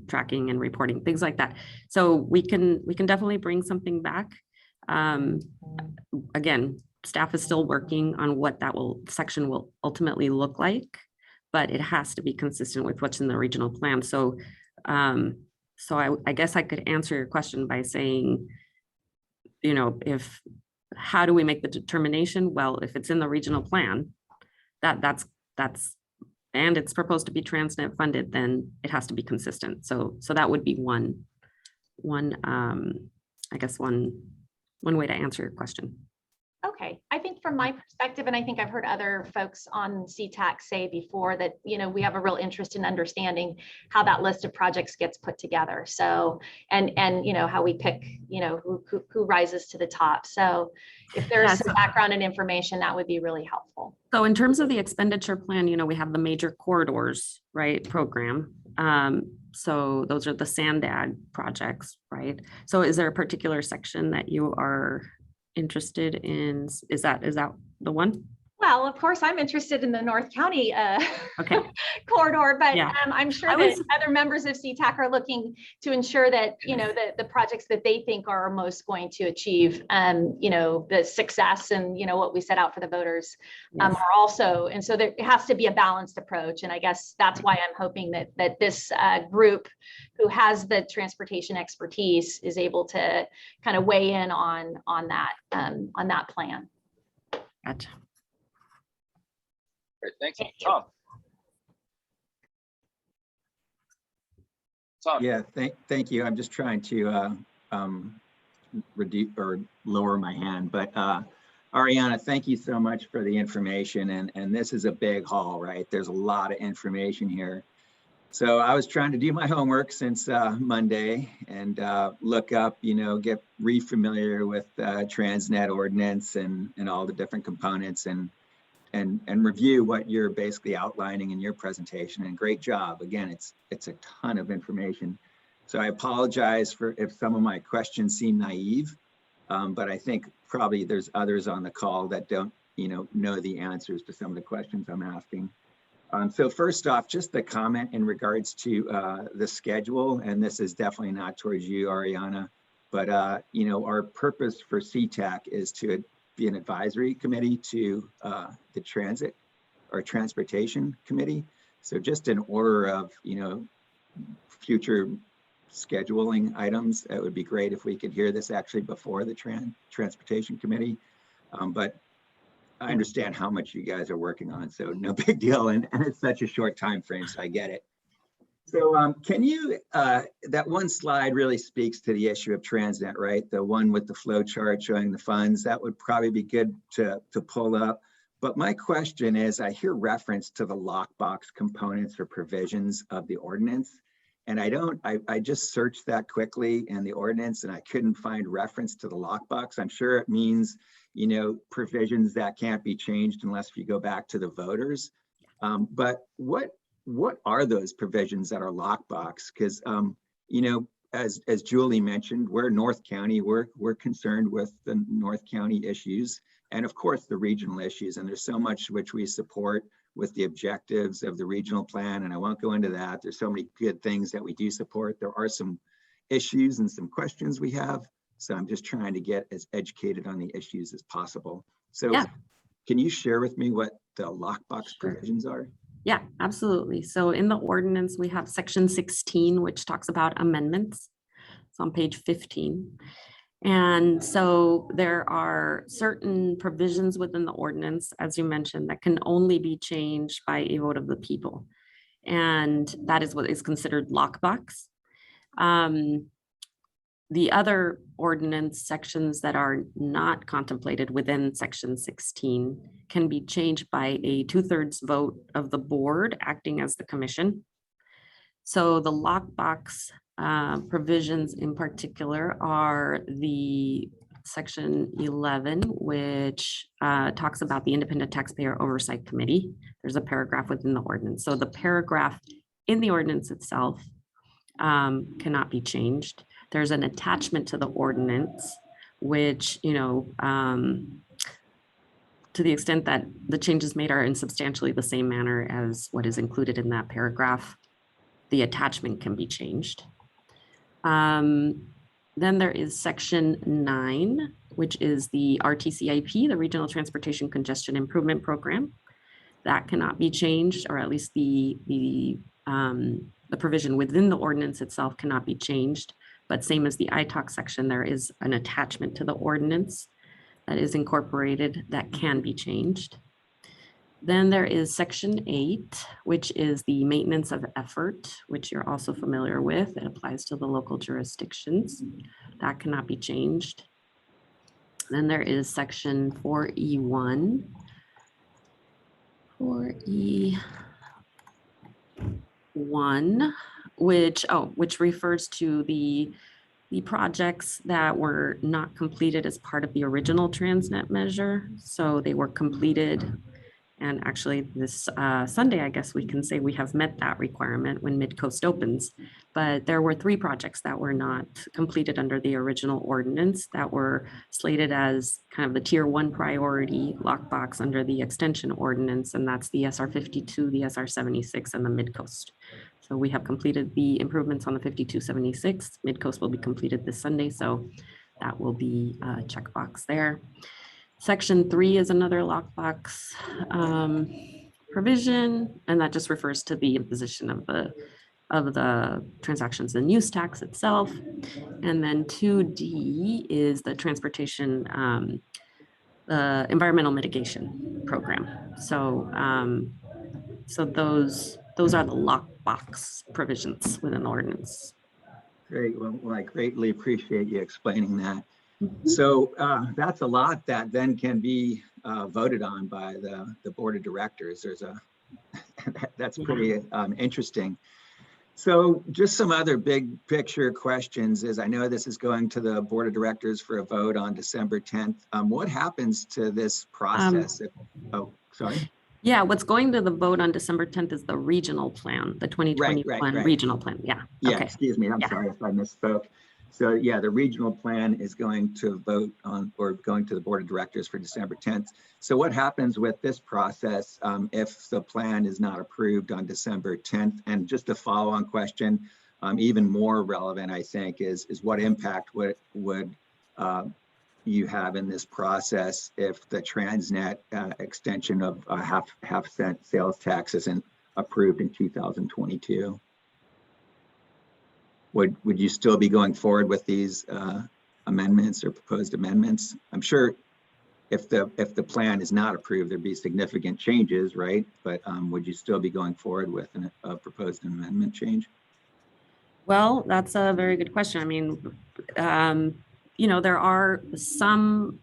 tracking and reporting, things like that. So we can definitely bring something back. Again, staff is still working on what that section will ultimately look like, but it has to be consistent with what's in the regional plan. So I guess I could answer your question by saying, how do we make the determination? Well, if it's in the regional plan, that's and it's proposed to be Transnet funded, then it has to be consistent. So that would be one I guess one way to answer your question. Okay, I think from my perspective, and I think I've heard other folks on CTAC say before that, we have a real interest in understanding how that list of projects gets put together. So, and how we pick, who rises to the top. So if there's some background and information, that would be really helpful. So in terms of the expenditure plan, we have the major corridors, right, program. So those are the SANDAG projects, right? So is there a particular section that you are interested in? Is that the one? Well, of course, I'm interested in the North County okay. corridor, but yeah. I'm sure that other members of CTAC are looking to ensure that, the projects that they think are most going to achieve, the success and, what we set out for the voters are also. And so there has to be a balanced approach. And I guess that's why I'm hoping that this group who has the transportation expertise is able to kind of weigh in on that plan. Gotcha. Great, thank you. Tom. Yeah, thank you. I'm just trying to reduce or lower my hand, but Ariana, thank you so much for the information. And this is a big haul, right? There's a lot of information here. So I was trying to do my homework since Monday and look up, get re-familiar with Transnet Ordinance and all the different components and review what you're basically outlining in your presentation. And great job. Again, it's a ton of information. So I apologize for if some of my questions seem naive, but I think probably there's others on the call that don't, know the answers to some of the questions I'm asking. So first off, just the comment in regards to the schedule, and this is definitely not towards you, Ariana, but our purpose for CTAC is to be an advisory committee to the transit or transportation committee. So just in order of, future scheduling items, it would be great if we could hear this actually before the transportation committee. But I understand how much you guys are working on, so no big deal. And it's such a short time frame, so I get it. So can you, that one slide really speaks to the issue of Transnet, right? The one with the flow chart showing the funds, that would probably be good to pull up. But my question is, I hear reference to the lockbox components or provisions of the ordinance. And I just searched that quickly in the ordinance and I couldn't find reference to the lockbox. I'm sure it means, provisions that can't be changed unless you go back to the voters. But what are those provisions that are lockbox? Because, as Julie mentioned, we're North County, we're concerned with the North County issues and of course the regional issues. And there's so much which we support with the objectives of the regional plan. And I won't go into that. There's so many good things that we do support. There are some issues and some questions we have. So I'm just trying to get as educated on the issues as possible. So can you share with me what the lockbox provisions are? Yeah, absolutely. So in the ordinance, we have section 16, which talks about amendments. It's on page 15. And so there are certain provisions within the ordinance, as you mentioned, that can only be changed by a vote of the people. And that is what is considered lockbox. The other ordinance sections that are not contemplated within section 16 can be changed by a 2/3 vote of the board acting as the commission. So the lockbox provisions in particular are the section 11, which talks about the Independent Taxpayer Oversight Committee. There's a paragraph within the ordinance. So the paragraph in the ordinance itself cannot be changed. There's an attachment to the ordinance, which, to the extent that the changes made are in substantially the same manner as what is included in that paragraph, the attachment can be changed. Then there is section 9, which is the RTCIP, the Regional Transportation Congestion Improvement Program. That cannot be changed, or at least the provision within the ordinance itself cannot be changed. But same as the ITALC section, there is an attachment to the ordinance that is incorporated that can be changed. Then there is section 8, which is the maintenance of effort, which you're also familiar with. It applies to the local jurisdictions. That cannot be changed. Then there is section 4E1. 4E1, which refers to the projects that were not completed as part of the original Transnet measure. So they were completed. And actually this Sunday, I guess we can say we have met that requirement when Midcoast opens. But there were 3 projects that were not completed under the original ordinance that were slated as kind of the tier 1 priority lockbox under the extension ordinance. And that's the SR 52, the SR 76, and the Midcoast. So we have completed the improvements on the 5276. Midcoast will be completed this Sunday. So that will be a checkbox there. Section 3 is another lockbox provision, and that just refers to the imposition of the transactions and use tax itself. And then 2D is the transportation environmental mitigation program. So so those are the lockbox provisions within the ordinance. Great. Well, I greatly appreciate you explaining that. So that's a lot that then can be voted on by the board of directors. That's pretty interesting. So just some other big picture questions is I know this is going to the board of directors for a vote on December 10th. What happens to this process? Sorry. Yeah, what's going to the vote on December 10th is the regional plan, the 2021 regional plan. Yeah. Yeah, Okay. excuse me. I'm sorry if I misspoke. So yeah, the regional plan is going to vote on or going to the board of directors for December 10th. So what happens with this process if the plan is not approved on December 10th? And just a follow-on question, even more relevant, I think, is what impact would you have in this process if the Transnet extension of half cent sales tax isn't approved in 2022? Would you still be going forward with these amendments or proposed amendments? I'm sure if the plan is not approved, there'd be significant changes, right? But would you still be going forward with a proposed amendment change? Well, that's a very good question. I mean, you know, there are some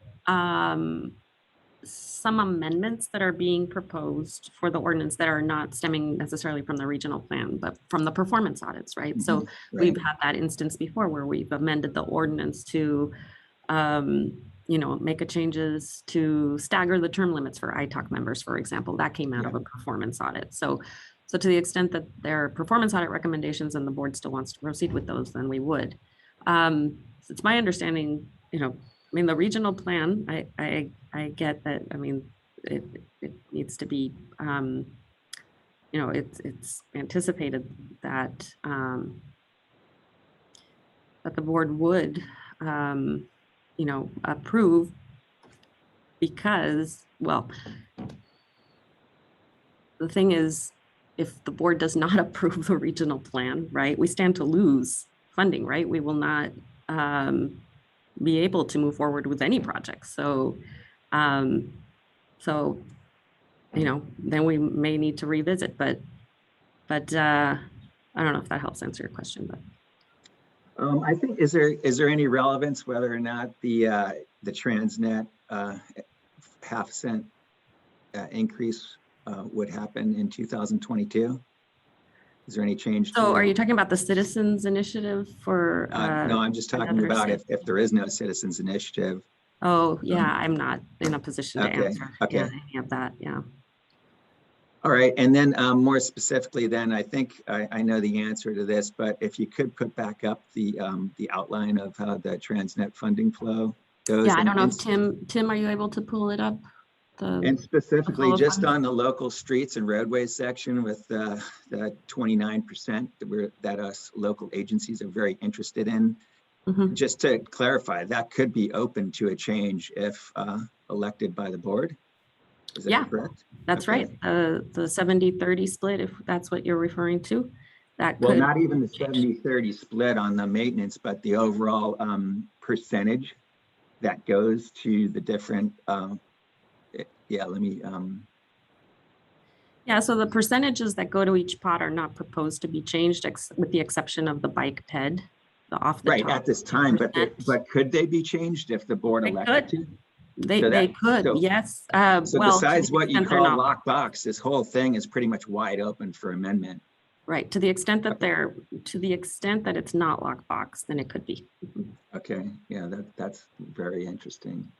amendments that are being proposed for the ordinance that are not stemming necessarily from the regional plan, but from the performance audits, right? Mm-hmm. So we've had that instance before where we've amended the ordinance to, you know, make changes to stagger the term limits for ITAC members, for example. That came out of a performance audit. So to the extent that there are performance audit recommendations and the board still wants to proceed with those, then we would. It's my understanding, you know, I mean, the regional plan, I get that. I mean, it needs to be, you know, it's anticipated that that the board would, you know, approve because, well, the thing is, if the board does not approve the regional plan, right, we stand to lose funding, right? We will not be able to move forward with any projects. So, so, you know, then we may need to revisit, but I don't know if that helps answer your question, but. I think, is there any relevance whether or not the Transnet half cent increase would happen in 2022? Is there any change? So are you talking about the citizens initiative for? No, I'm just talking about if there is no citizens initiative. Oh, yeah, I'm not in a position to answer any of that, yeah. All right, and then more specifically then, I think I know the answer to this, but if you could put back up the outline of how the Transnet funding flow goes. Yeah, I don't know if Tim, are you able to pull it up? And specifically just on the local streets and roadways section with the 29% that us local agencies are very interested in. Mm-hmm. Just to clarify, that could be open to a change if elected by the board. Is that correct? That's right. The 70-30 split, if that's what you're referring to, that well, could not even the 70-30 split on the maintenance, but the overall percentage that goes to the different. Yeah, let me Yeah, so the percentages that go to each pot are not proposed to be changed with the exception of the bike ped, the off the Right, top. at this time, but could they be changed if the board They elected could. to? They could, yes. So Well, to besides the what you extent they're call not lockbox, this whole thing is pretty much wide open for amendment. right, to the extent that it's not lockbox, then it could be. Mhm. Okay, yeah, that's very interesting.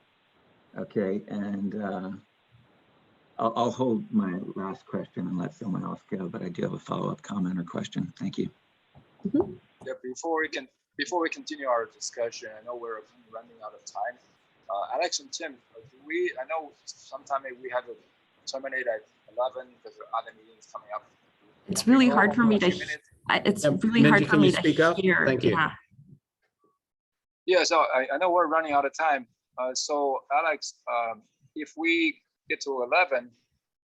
Okay, and I'll hold my last question and let someone else go, but I do have a follow-up comment or question. Thank you. Yeah, before we continue our discussion, I know we're running out of time. Alex and Tim, I know sometime we have to terminate at 11 because there are other meetings coming up. It's really hard for me to, it's really hard for me to hear. Thank you. Yeah. Yeah, so I know we're running out of time. So Alex, if we get to 11,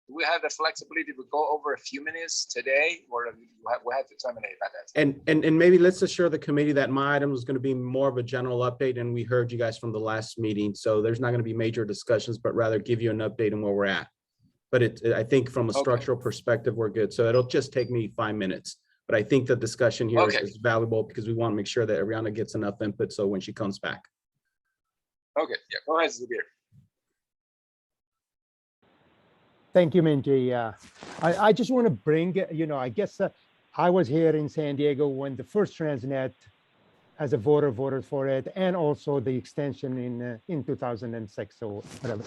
do we have the flexibility to go over a few minutes today, or we have to terminate by that time? And maybe let's assure the committee that my item is going to be more of a general update, and we heard you guys from the last meeting, so there's not going to be major discussions, but rather give you an update on where we're at. But I think from a structural perspective, we're good. So it'll just take me 5 minutes. But I think the discussion here is valuable because we want to make sure that Ariana gets enough input so when she comes back. Okay, yeah, go ahead, Zubir. Thank you, Minji. I just want to bring, I guess I was here in San Diego when the first Transnet as a voter voted for it, and also the extension in 2006 or whatever.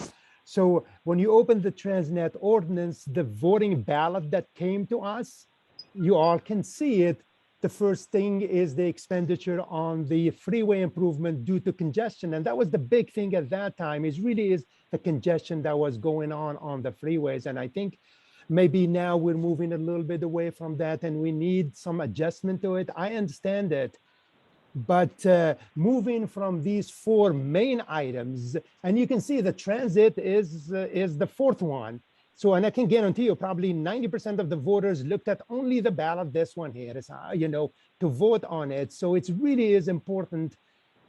So when you open the Transnet ordinance, the voting ballot that came to us, you all can see it. The first thing is the expenditure on the freeway improvement due to congestion. And that was the big thing at that time, is the congestion that was going on the freeways. And I think maybe now we're moving a little bit away from that and we need some adjustment to it. I understand it. But moving from these four main items, and you can see the transit is the fourth one. So, and I can guarantee you probably 90% of the voters looked at only the ballot, this one here is, to vote on it. So it really is important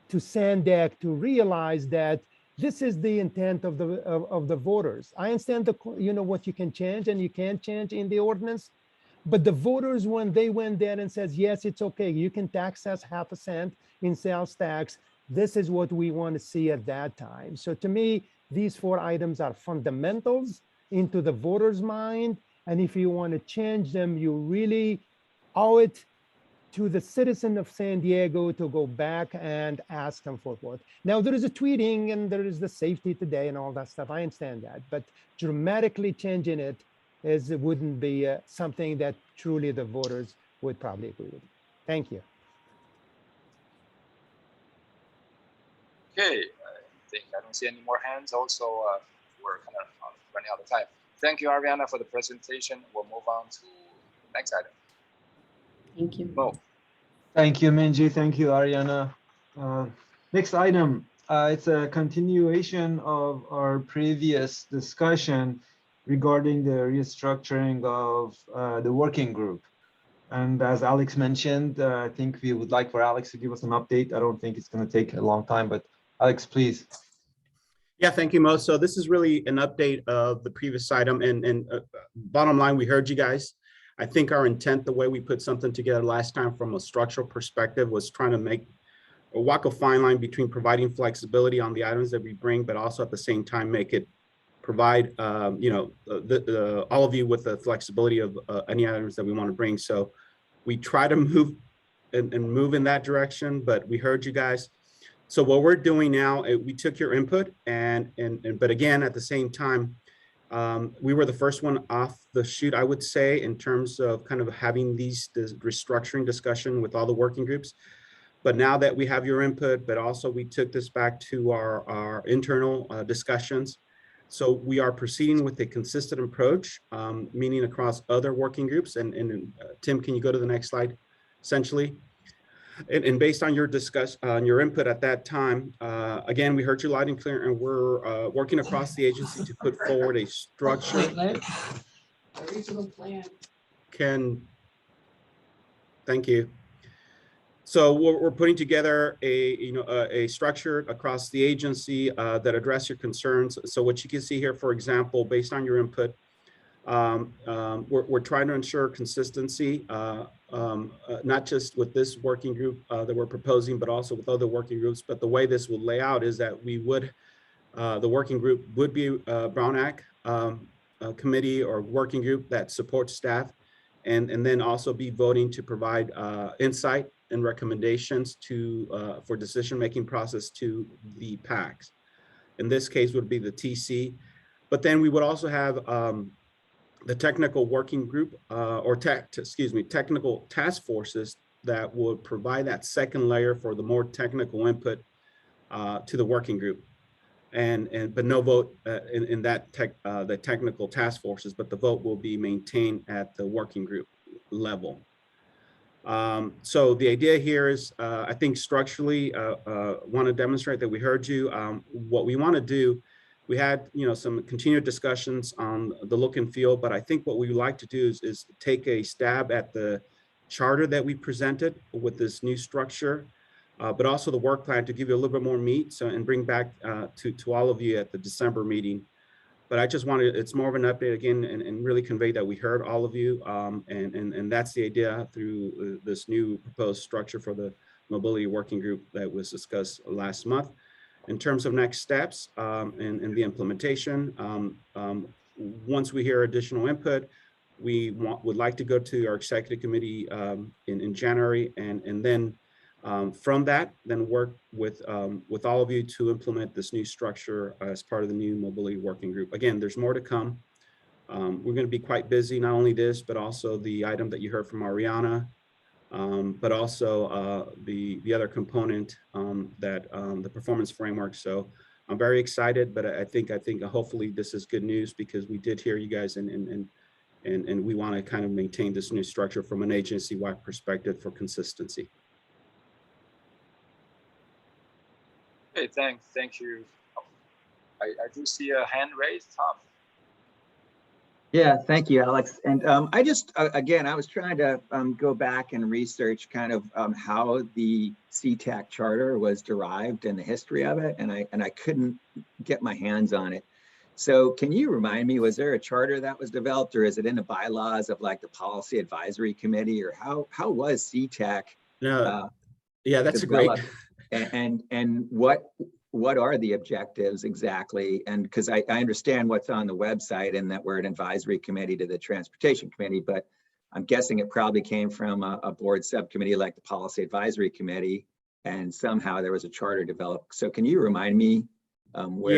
to Centec to realize that this is the intent of the voters. I understand what you can change and you can't change in the ordinance, but the voters, when they went there and says, yes, it's okay, you can tax us 0.5 cent in sales tax, this is what we want to see at that time. So to me, these four items are fundamentals into the voter's mind. And if you want to change them, you really owe it to the citizen of San Diego to go back and ask them for vote. Now, there is a tweeting and there is the safety today and all that stuff. I understand that, but dramatically changing it wouldn't be something that truly the voters would probably agree with. Thank you. Okay, I don't see any more hands. Also, we're kind of running out of time. Thank you, Ariana, for the presentation. We'll move on to the next item. Thank you. Mo. Thank you, Minji. Thank you, Ariana. Next item, it's a continuation of our previous discussion regarding the restructuring of the working group. And as Alex mentioned, I think we would like for Alex to give us an update. I don't think it's going to take a long time, but Alex, please. Yeah, thank you, Mo. So this is really an update of the previous item. And bottom line, we heard you guys. I think our intent, the way we put something together last time from a structural perspective, was trying to walk a fine line between providing flexibility on the items that we bring, but also at the same time provide all of you with the flexibility of any items that we want to bring. So we try to move move in that direction, but we heard you guys. So what we're doing now, we took your input but again, at the same time, we were the first one off the chute, I would say, in terms of kind of having this restructuring discussion with all the working groups. But now that we have your input, but also we took this back to our internal discussions. So we are proceeding with a consistent approach, meaning across other working groups. And Tim, can you go to the next slide? Essentially, and based on your input at that time, again, we heard you loud and clear, and we're working across the agency to put forward a structure. Thank you. So we're putting together a structure across the agency that address your concerns. So what you can see here, for example, based on your input, We're trying to ensure consistency, not just with this working group that we're proposing, but also with other working groups. But the way this will lay out is that we would, the working group would be Brown Act committee or working group that supports staff, and then also be voting to provide insight and recommendations to for decision-making process to the PACs. In this case would be the TC, but then we would also have the technical working group technical task forces that would provide that second layer for the more technical input to the working group. But no vote in that the technical task forces, but the vote will be maintained at the working group level. So the idea here is, I think structurally, want to demonstrate that we heard you. What we want to do, we had some continued discussions on the look and feel, but I think what we would like to do is take a stab at the charter that we presented with this new structure, but also the work plan to give you a little bit more meat and bring back to all of you at the December meeting. But I just wanted, it's more of an update again and really convey that we heard all of you. And that's the idea through this new proposed structure for the mobility working group that was discussed last month. In terms of next steps and the implementation, once we hear additional input, we would like to go to our executive committee in January, and then from that, then work with all of you to implement this new structure as part of the new mobility working group. Again, there's more to come. We're going to be quite busy, not only this, but also the item that you heard from Ariana, but also the other component that the performance framework. So I'm very excited, but I think hopefully this is good news, because we did hear you guys, and we want to kind of maintain this new structure from an agency-wide perspective for consistency. Okay, thank you. I do see a hand raised, Tom. Yeah, thank you, Alex. And I just, again, I was trying to go back and research kind of how the CTAC charter was derived and the history of it, and I couldn't get my hands on it. So can you remind me, was there a charter that was developed, or is it in the bylaws of like the Policy Advisory Committee, or how was CTAC? No, yeah, that's great. And what are the objectives exactly? And because I understand what's on the website and that we're an advisory committee to the Transportation Committee, but I'm guessing it probably came from a board subcommittee like the Policy Advisory Committee, and somehow there was a charter developed. So can you remind me where?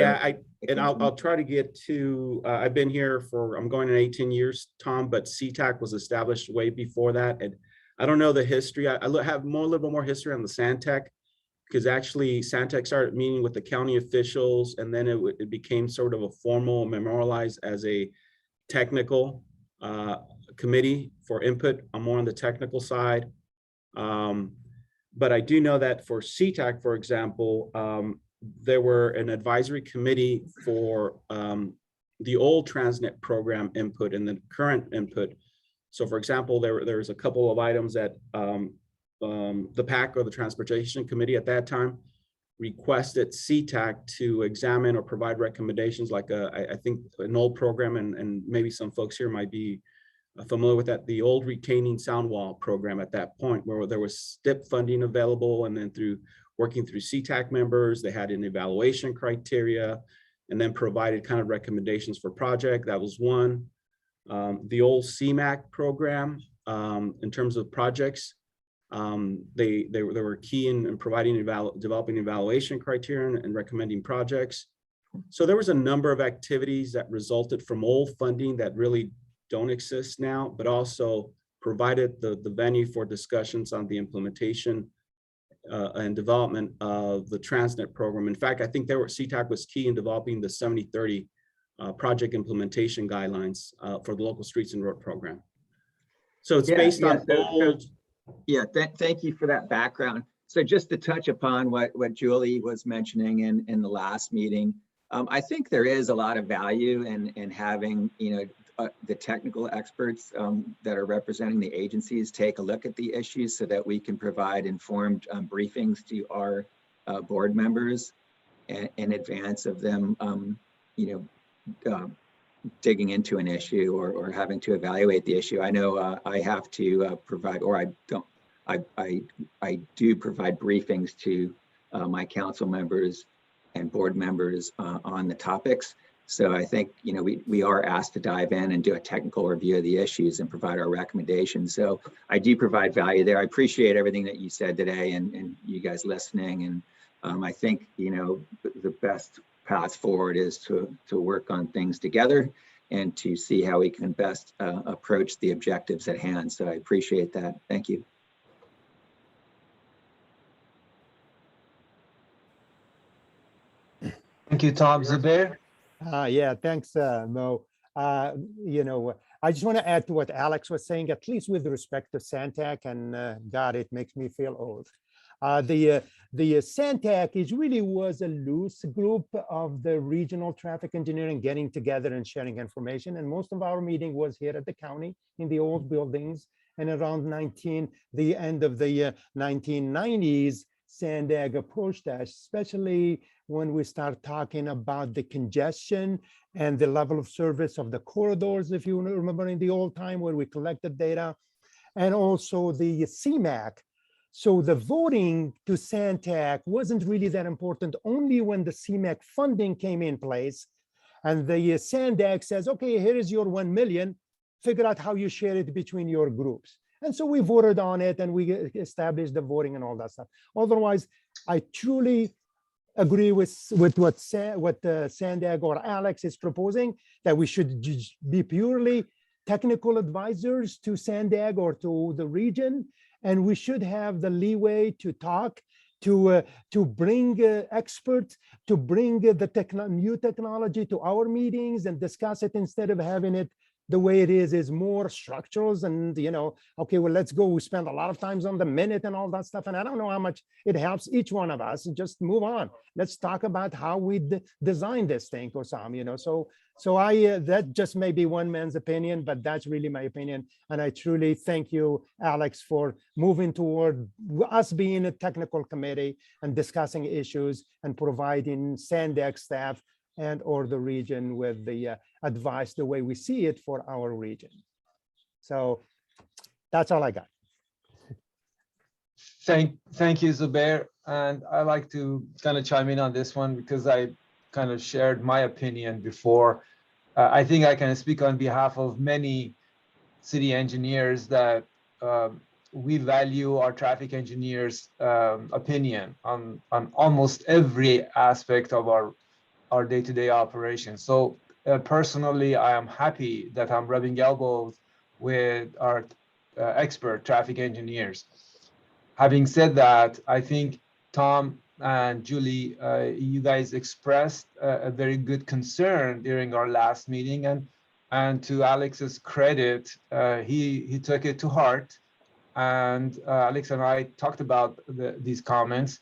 Yeah, I'll try to get to, I've been here for, I'm going on 18 years, Tom, but CTAC was established way before that. And I don't know the history. I have a little bit more history on the Centec, because actually Centec started meeting with the county officials, and then it became sort of a formal, memorialized as a technical committee for input. I'm more on the technical side. But I do know that for CTAC, for example, there were an advisory committee for the old Transnet program input and the current input. So for example, there's a couple of items that the PAC, or the Transportation Committee at that time, requested CTAC to examine or provide recommendations, like I think an old program, and maybe some folks here might be familiar with that, the old retaining sound wall program at that point, where there was STIP funding available, and then working through CTAC members, they had an evaluation criteria, and then provided kind of recommendations for project. That was one. The old CMAC program, in terms of projects, they were key in providing developing evaluation criteria and recommending projects. So there was a number of activities that resulted from old funding that really don't exist now, but also provided the venue for discussions on the implementation and development of the Transnet program. In fact, I think CTAC was key in developing the 70-30 project implementation guidelines for the local streets and road program. So it's based on old. Yeah, thank you for that background. So just to touch upon what Julie was mentioning in the last meeting, I think there is a lot of value in having, the technical experts that are representing the agencies take a look at the issues, so that we can provide informed briefings to our board members in advance of them, digging into an issue or having to evaluate the issue. I know I have to provide, or I don't, I do provide briefings to my council members and board members on the topics. So I think, you know, we are asked to dive in and do a technical review of the issues and provide our recommendations. So I do provide value there. I appreciate everything that you said today and you guys listening. And I think, you know, the best path forward is to work on things together and to see how we can best approach the objectives at hand. So I appreciate that. Thank you. Thank you, Tom. Zubair? Yeah, thanks, Mo. You know, I just want to add to what Alex was saying, at least with respect to Centec, and God, it makes me feel old. The Centec is really was a loose group of the regional traffic engineering getting together and sharing information. And most of our meeting was here at the county in the old buildings. And around the end of the 1990s, Centec approached us, especially when we start talking about the congestion and the level of service of the corridors, if you remember in the old time where we collected data, and also the CMAQ. So the voting to Centec wasn't really that important, only when the CMAQ funding came in place. And the Centec says, okay, here is your 1 million, figure out how you share it between your groups. And so we voted on it and we established the voting and all that stuff. Otherwise, I truly agree with what Centec or Alex is proposing, that we should be purely technical advisors to Centec or to the region. And we should have the leeway to talk, to bring experts, to bring the new technology to our meetings and discuss it instead of having it the way it is more structurals and, you know, okay, well, let's go. We spend a lot of times on the minute and all that stuff. And I don't know how much it helps each one of us, and just move on. Let's talk about how we design this thing or something, you know. So that just may be one man's opinion, but that's really my opinion. And I truly thank you, Alex, for moving toward us being a technical committee and discussing issues and providing Centec staff and or the region with the advice the way we see it for our region. So that's all I got. Thank you, Zubair. And I like to kind of chime in on this one because I kind of shared my opinion before. I think I can speak on behalf of many city engineers that we value our traffic engineers' opinion on almost every aspect of our day-to-day operations. So personally, I am happy that I'm rubbing elbows with our expert traffic engineers. Having said that, I think Tom and Julie, you guys expressed a very good concern during our last meeting, and to Alex's credit, he took it to heart. And Alex and I talked about these comments.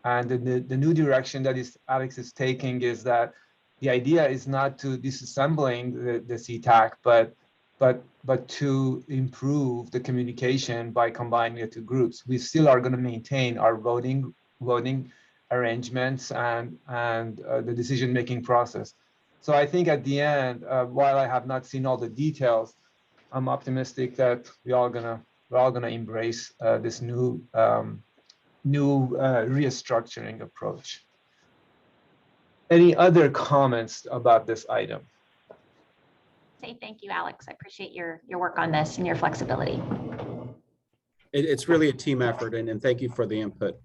And the new direction that Alex is taking is that the idea is not to disassembling the CTAC, but to improve the communication by combining the two groups. We still are going to maintain our voting arrangements and the decision-making process. So I think at the end, while I have not seen all the details, I'm optimistic that we're all gonna embrace this new restructuring approach. Any other comments about this item? Say thank you, Alex. I appreciate your work on this and your flexibility. It's really a team effort, and thank you for the input.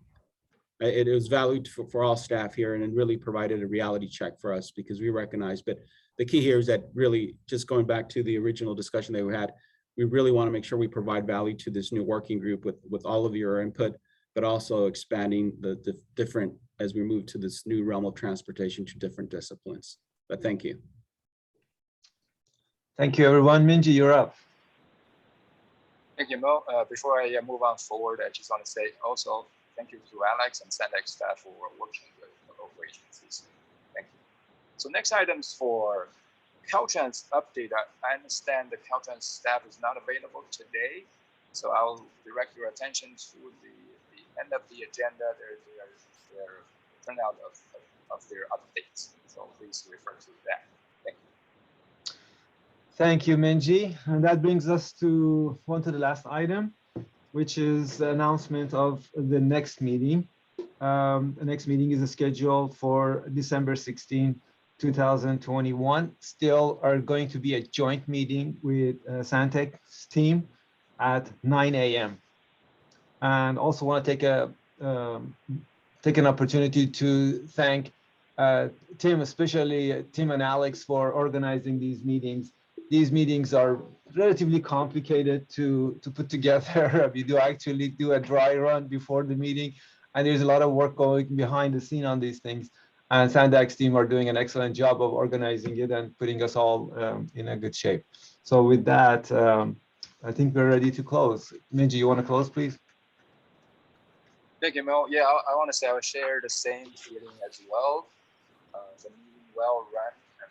It was valued for all staff here, and it really provided a reality check for us because we recognize, but the key here is that really just going back to the original discussion that we had, we really want to make sure we provide value to this new working group with all of your input, but also expanding the different, as we move to this new realm of transportation to different disciplines. But thank you. Thank you, everyone. Minji, you're up. Thank you, Mo. Before I move on forward, I just want to say also thank you to Alex and Centec staff for working with the local agencies. Thank you. So next items for Caltrans update. I understand the Caltrans staff is not available today, so I'll direct your attention to the end of the agenda. Their turnout of their updates. So please refer to that. Thank you. Thank you, Minji. And that brings us to the last item, which is the announcement of the next meeting. The next meeting is scheduled for December 16, 2021. Still are going to be a joint meeting with Centec's team at 9 a.m. And also want to take an opportunity to thank Tim, especially Tim and Alex, for organizing these meetings. These meetings are relatively complicated to put together. We do actually do a dry run before the meeting, and there's a lot of work going behind the scene on these things. And Sandak's team are doing an excellent job of organizing it and putting us all in a good shape. So with that, I think we're ready to close. Minji, you want to close, please? Thank you, Mel. Yeah, I want to say I would share the same feeling as well. The meeting well run, and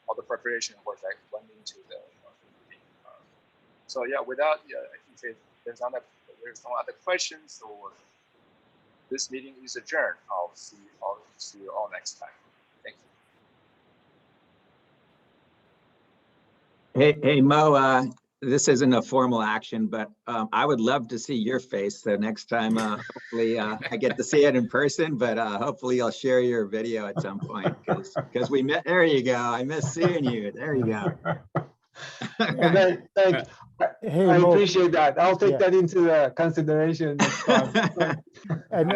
all the preparation work that went into the meeting. So yeah, without if there's no other questions, or this meeting is adjourned. I'll see you all next time. Thank you. Hey Mo, this isn't a formal action, but I would love to see your face. So next time, hopefully I get to see it in person, but hopefully I'll share your video at some point because we met. There you go. I miss seeing you. There you go. Okay, thank you. I appreciate that. I'll take that into consideration next time. And